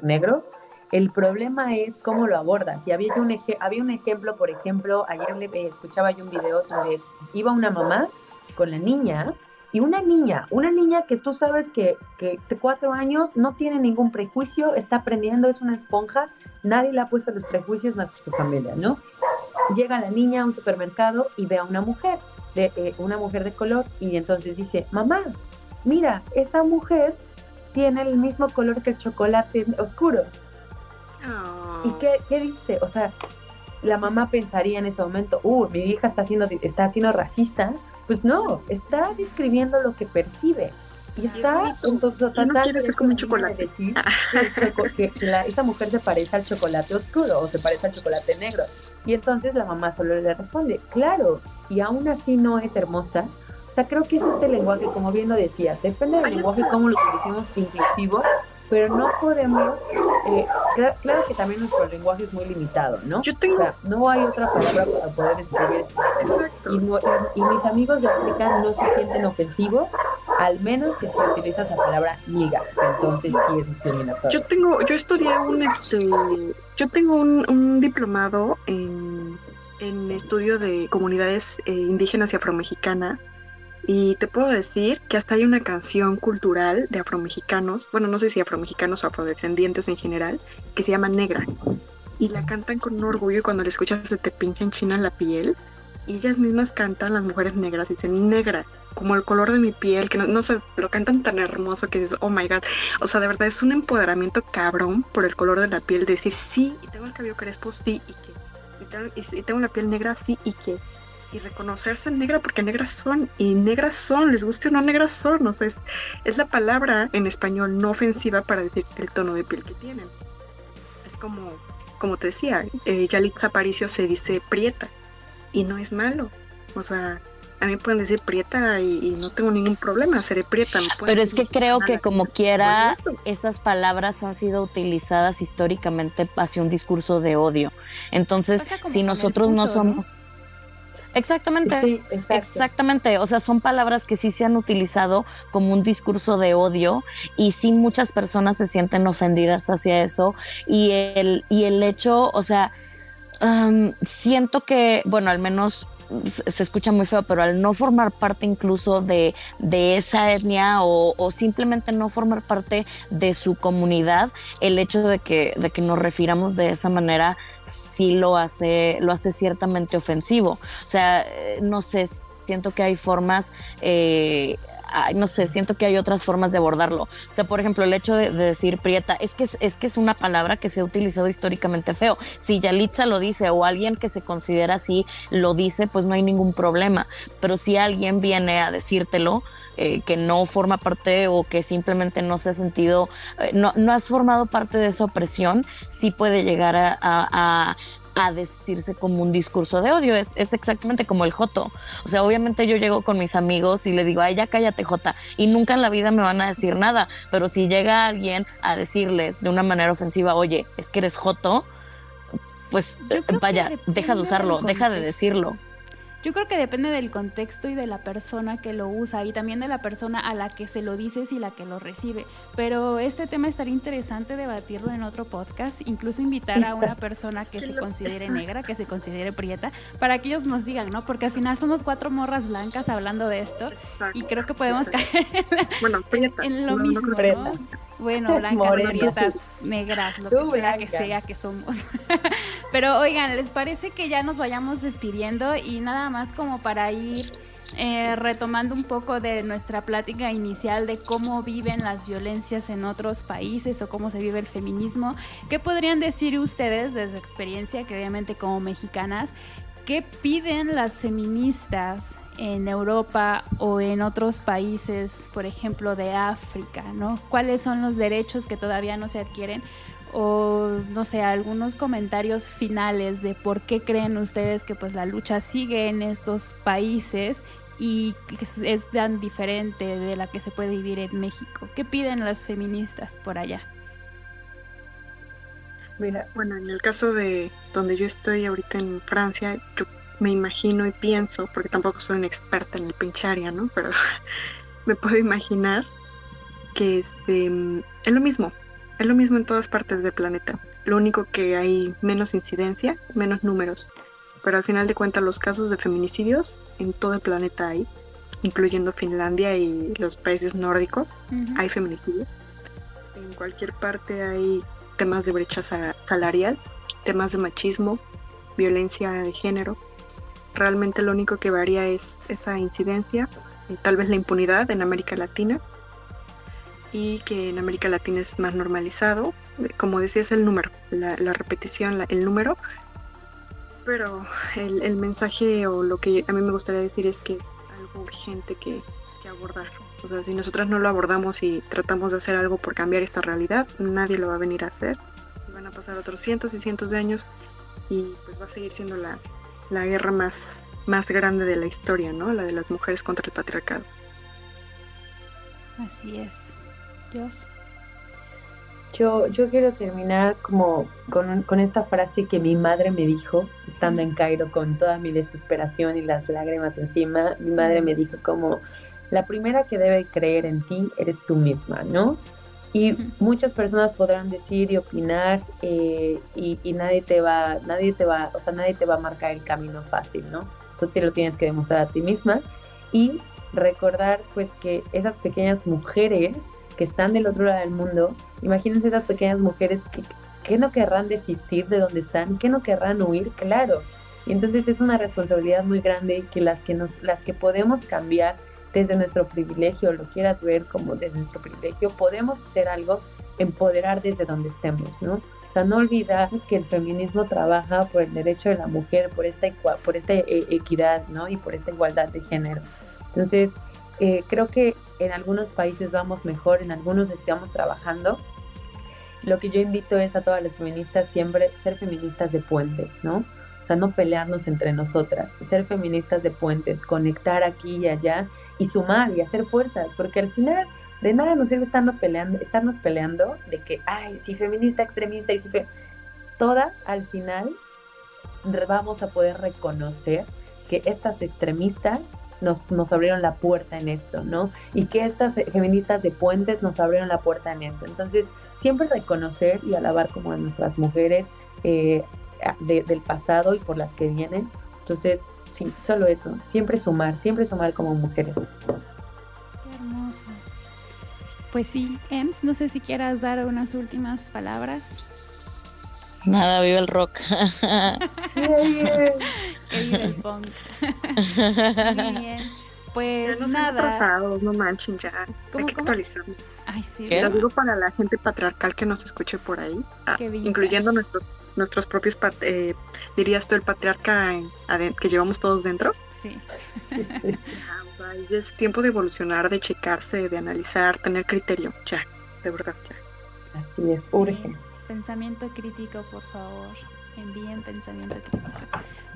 C: negro. El problema es cómo lo abordas. Y había un ejemplo, por ejemplo, ayer escuchaba yo un video donde iba una mamá con la niña, y una niña que tú sabes que de 4 años no tiene ningún prejuicio, está aprendiendo, es una esponja, nadie le ha puesto los prejuicios más que su familia, ¿no? Llega la niña a un supermercado y ve a una mujer de color, y entonces dice, mamá, mira, esa mujer tiene el mismo color que el chocolate oscuro.
D: Oh.
C: ¿Y qué dice? O sea, la mamá pensaría en ese momento, mi hija está siendo racista. Pues no, está describiendo lo que percibe. Y está entonces
D: no quiere ser como un chocolate.
C: Decir que esa mujer se parece al chocolate oscuro o se parece al chocolate negro. Y entonces la mamá solo le responde, claro, y aún así no es hermosa. O sea, creo que es este lenguaje, como bien lo decías, depende del lenguaje cómo lo utilicemos inclusivo, pero no podemos, claro que también nuestro lenguaje es muy limitado, ¿no?
D: Yo tengo...
C: O sea, no hay otra palabra para poder describir.
D: Exacto.
C: Y mis amigos de África no se sienten ofensivos, al menos que se utiliza esa palabra niga, entonces sí es discriminatorio.
D: Yo tengo un diplomado en estudio de comunidades indígenas y afromexicanas. Y te puedo decir que hasta hay una canción cultural de afromexicanos, bueno, no sé si afromexicanos o afrodescendientes en general, que se llama Negra. Y la cantan con un orgullo y cuando la escuchas se te pincha en china la piel. Y ellas mismas cantan, las mujeres negras, dicen negra, como el color de mi piel, que no sé, lo cantan tan hermoso que dices, oh my god. O sea, de verdad es un empoderamiento cabrón por el color de la piel, de decir sí, y tengo el cabello crespo, sí, y tengo la piel negra, sí, y reconocerse negra porque negras son, les guste o no, negras son. O sea, es la palabra en español no ofensiva para decir el tono de piel que tienen. Es como te decía, Yalitza Aparicio se dice prieta y no es malo. O sea, a mí pueden decir prieta y no tengo ningún problema, seré prieta.
B: Pero es que creo que como quiera, esas palabras han sido utilizadas históricamente hacia un discurso de odio. Entonces,
A: O sea, como
B: si
A: con el
B: nosotros
A: puto,
B: no
A: ¿no?
B: somos... Exactamente,
C: Sí,
B: exactamente, o sea, son palabras que sí se han utilizado como un discurso de odio y sí muchas personas se sienten ofendidas hacia eso y el hecho, o sea, siento que, bueno, al menos se escucha muy feo, pero al no formar parte incluso de esa etnia o simplemente no formar parte de su comunidad, el hecho de que nos refiramos de esa manera sí lo hace ciertamente ofensivo. O sea, no sé, siento que hay formas, no sé, siento que hay otras formas de abordarlo. O sea, por ejemplo, el hecho de decir prieta, es que es una palabra que se ha utilizado históricamente feo. Si Yalitza lo dice o alguien que se considera así lo dice, pues no hay ningún problema. Pero si alguien viene a decírtelo, que no forma parte o que simplemente no se ha sentido, no has formado parte de esa opresión, sí puede llegar a decirse como un discurso de odio. Es exactamente como el joto. O sea, obviamente yo llego con mis amigos y le digo, ay, ya cállate, jota, y nunca en la vida me van a decir nada, pero si llega alguien a decirles de una manera ofensiva, oye, es que eres joto, pues vaya, deja de usarlo, deja de decirlo.
A: Yo creo que depende del contexto y de la persona que lo usa y también de la persona a la que se lo dices y la que lo recibe. Pero este tema estaría interesante debatirlo en otro podcast, incluso invitar a una persona que se considere negra, que se considere prieta, para que ellos nos digan, ¿no? Porque al final somos 4 morras blancas hablando de esto y creo que podemos caer en lo mismo, ¿no? Bueno, blancas, prietas, negras, lo que sea que somos. Pero oigan, ¿les parece que ya nos vayamos despidiendo? Y nada más como para ir retomando un poco de nuestra plática inicial de cómo viven las violencias en otros países o cómo se vive el feminismo. ¿Qué podrían decir ustedes de su experiencia, que obviamente como mexicanas, qué piden las feministas en Europa o en otros países, por ejemplo, de África, ¿no? ¿Cuáles son los derechos que todavía no se adquieren? O, no sé, algunos comentarios finales de por qué creen ustedes que pues la lucha sigue en estos países y que es tan diferente de la que se puede vivir en México. ¿Qué piden las feministas por allá?
D: Mira, bueno, en el caso de donde yo estoy ahorita en Francia, yo me imagino y pienso, porque tampoco soy una experta en el pinche área, ¿no? Pero me puedo imaginar que es lo mismo en todas partes del planeta. Lo único que hay menos incidencia, menos números. Pero al final de cuentas los casos de feminicidios en todo el planeta hay, incluyendo Finlandia y los países nórdicos, hay feminicidios. En cualquier parte hay temas de brecha salarial, temas de machismo, violencia de género. Realmente lo único que varía es esa incidencia, tal vez la impunidad en América Latina, y que en América Latina es más normalizado, como decías, el número, la repetición, el número, pero el mensaje o lo que a mí me gustaría decir es que es algo urgente que abordar. O sea, si nosotras no lo abordamos y tratamos de hacer algo por cambiar esta realidad, nadie lo va a venir a hacer. Y van a pasar otros cientos y cientos de años y pues va a seguir siendo la guerra más grande de la historia, ¿no? La de las mujeres contra el patriarcado.
A: Así es. Dios.
C: Yo quiero terminar como con esta frase que mi madre me dijo, estando en Cairo con toda mi desesperación y las lágrimas encima. Mi madre me dijo como, la primera que debe creer en ti eres tú misma, ¿no? Y muchas personas podrán decir y opinar y nadie te va a marcar el camino fácil, ¿no? Tú te lo tienes que demostrar a ti misma y recordar pues que esas pequeñas mujeres que están del otro lado del mundo, imagínense esas pequeñas mujeres que no querrán desistir de donde están, que no querrán huir, claro. Y entonces es una responsabilidad muy grande que las que podemos cambiar desde nuestro privilegio, lo quieras ver como desde nuestro privilegio, podemos hacer algo, empoderar desde donde estemos, ¿no? O sea, no olvidar que el feminismo trabaja por el derecho de la mujer, por esta equidad, ¿no? Y por esta igualdad de género. Entonces, creo que en algunos países vamos mejor, en algunos estamos trabajando. Lo que yo invito es a todas las feministas siempre ser feministas de puentes, ¿no? O sea, no pelearnos entre nosotras, ser feministas de puentes, conectar aquí y allá y sumar y hacer fuerzas, porque al final de nada nos sirve estarnos peleando de que, ay, si feminista, extremista, y si todas al final vamos a poder reconocer que estas extremistas nos abrieron la puerta en esto, ¿no? Y que estas feministas de puentes nos abrieron la puerta en esto. Entonces, siempre reconocer y alabar como a nuestras mujeres del pasado y por las que vienen. Entonces, sí, solo eso, siempre sumar como mujeres.
A: Qué hermoso. Pues sí, Ems, no sé si quieras dar unas últimas palabras.
B: Nada, viva el rock.
A: Que viva el punk. Muy bien. Pues
D: ya no
A: nada.
D: Pasados, no manchen ya. Hay que actualizarnos.
A: Ay, sí.
D: Lo digo para la gente patriarcal que nos escuche por ahí, incluyendo nuestros propios, dirías tú, el patriarca que llevamos todos dentro.
A: Sí.
D: Ya es tiempo de evolucionar, de checarse, de analizar, tener criterio, ya, de verdad, ya.
C: Así es, urge.
A: Pensamiento crítico, por favor. Envíen pensamiento crítico.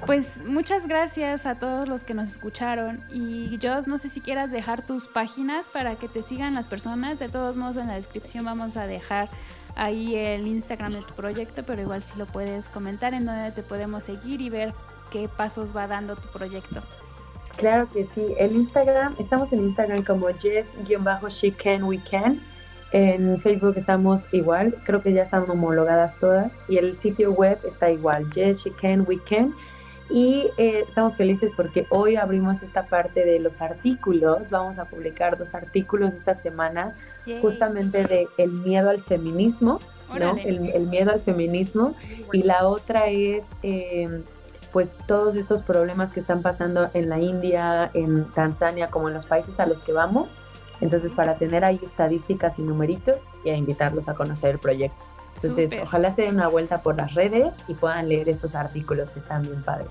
A: Pues muchas gracias a todos los que nos escucharon. Y yo no sé si quieras dejar tus páginas para que te sigan las personas. De todos modos, en la descripción vamos a dejar ahí el Instagram de tu proyecto, pero igual si lo puedes comentar en donde te podemos seguir y ver qué pasos va dando tu proyecto.
C: Claro que sí, el Instagram, estamos en Instagram como Jess-SheCanWeCan. En Facebook estamos igual, creo que ya están homologadas todas, y el sitio web está igual, Jess-SheCanWeCan. Y estamos felices porque hoy abrimos esta parte de los artículos. Vamos a publicar 2 artículos esta semana, justamente de el miedo al feminismo, ¿no? El miedo al feminismo. Y la otra es pues todos estos problemas que están pasando en la India, en Tanzania, como en los países a los que vamos. Entonces, para tener ahí estadísticas y numeritos y a invitarlos a conocer el proyecto. Entonces,
A: Súper.
C: Ojalá se den una vuelta por las redes y puedan leer estos artículos que están bien padres.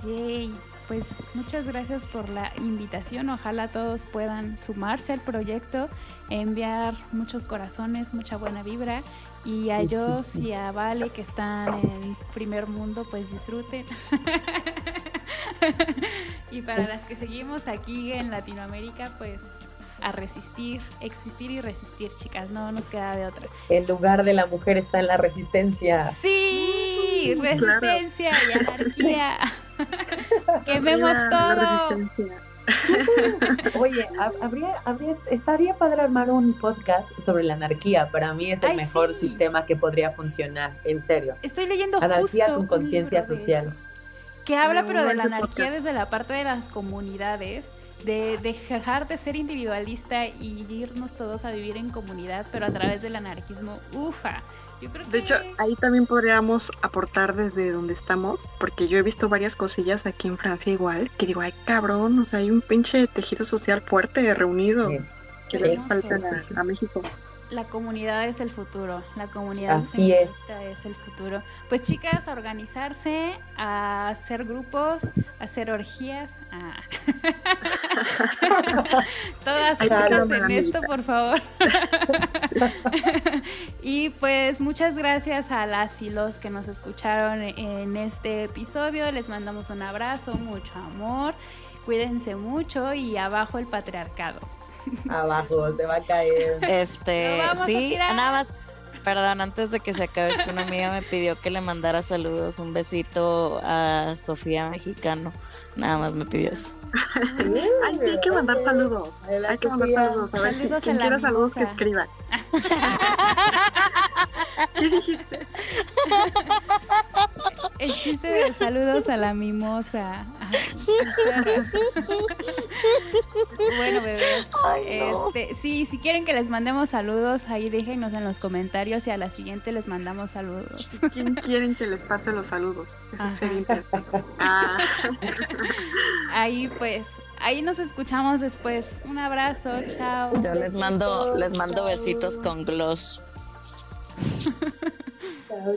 A: Yay. Pues muchas gracias por la invitación. Ojalá todos puedan sumarse al proyecto, enviar muchos corazones, mucha buena vibra. Y a Jos y a Vale, que están en primer mundo, pues disfruten. Y para las que seguimos aquí en Latinoamérica, pues a resistir, existir y resistir, chicas, no nos queda de otra.
C: El lugar de la mujer está en la resistencia.
A: ¡Sí! Resistencia y anarquía. ¡Quememos todo!
C: Oye, estaría padre armar un podcast sobre la anarquía. Para mí es el mejor sistema que podría funcionar, en serio.
A: Estoy leyendo
C: Anarquía
A: justo
C: con conciencia
A: un libro de
C: social.
A: eso, que habla pero de la anarquía desde la parte de las comunidades, de dejar de ser individualista y irnos todos a vivir en comunidad, pero a través del anarquismo. Ufa. Yo creo que...
D: De hecho, ahí también podríamos aportar desde donde estamos, porque yo he visto varias cosillas aquí en Francia igual, que digo, ay cabrón, o sea, hay un pinche tejido social fuerte reunido que les falta a México.
A: La comunidad es el futuro, la comunidad
C: Así es
A: el futuro. Pues chicas, a organizarse, a hacer grupos, a hacer orgías. Todas juntas en esto, por favor. Y pues muchas gracias a las y los que nos escucharon en este episodio. Les mandamos un abrazo, mucho amor. Cuídense mucho y abajo el patriarcado.
C: Abajo, se va a caer.
B: Sí, nada más, perdón, antes de que se acabe, es que una amiga me pidió que le mandara saludos, un besito a Sofía Mexicano, nada más me pidió eso.
D: Ay, sí, hay que mandar saludos. Hay que mandar saludos. A ver,
A: saludos
D: quien quiera saludos que escriba. ¿Qué dijiste?
A: El chiste de saludos a la mimosa. Bueno, bebés, sí, si quieren que les mandemos saludos, ahí déjenos en los comentarios y a la siguiente les mandamos saludos.
D: ¿Quién quieren que les pase los saludos? Eso sería interesante.
A: Ahí pues, ahí nos escuchamos después. Un abrazo, chao.
B: Yo les mando besitos con gloss.
C: Chao.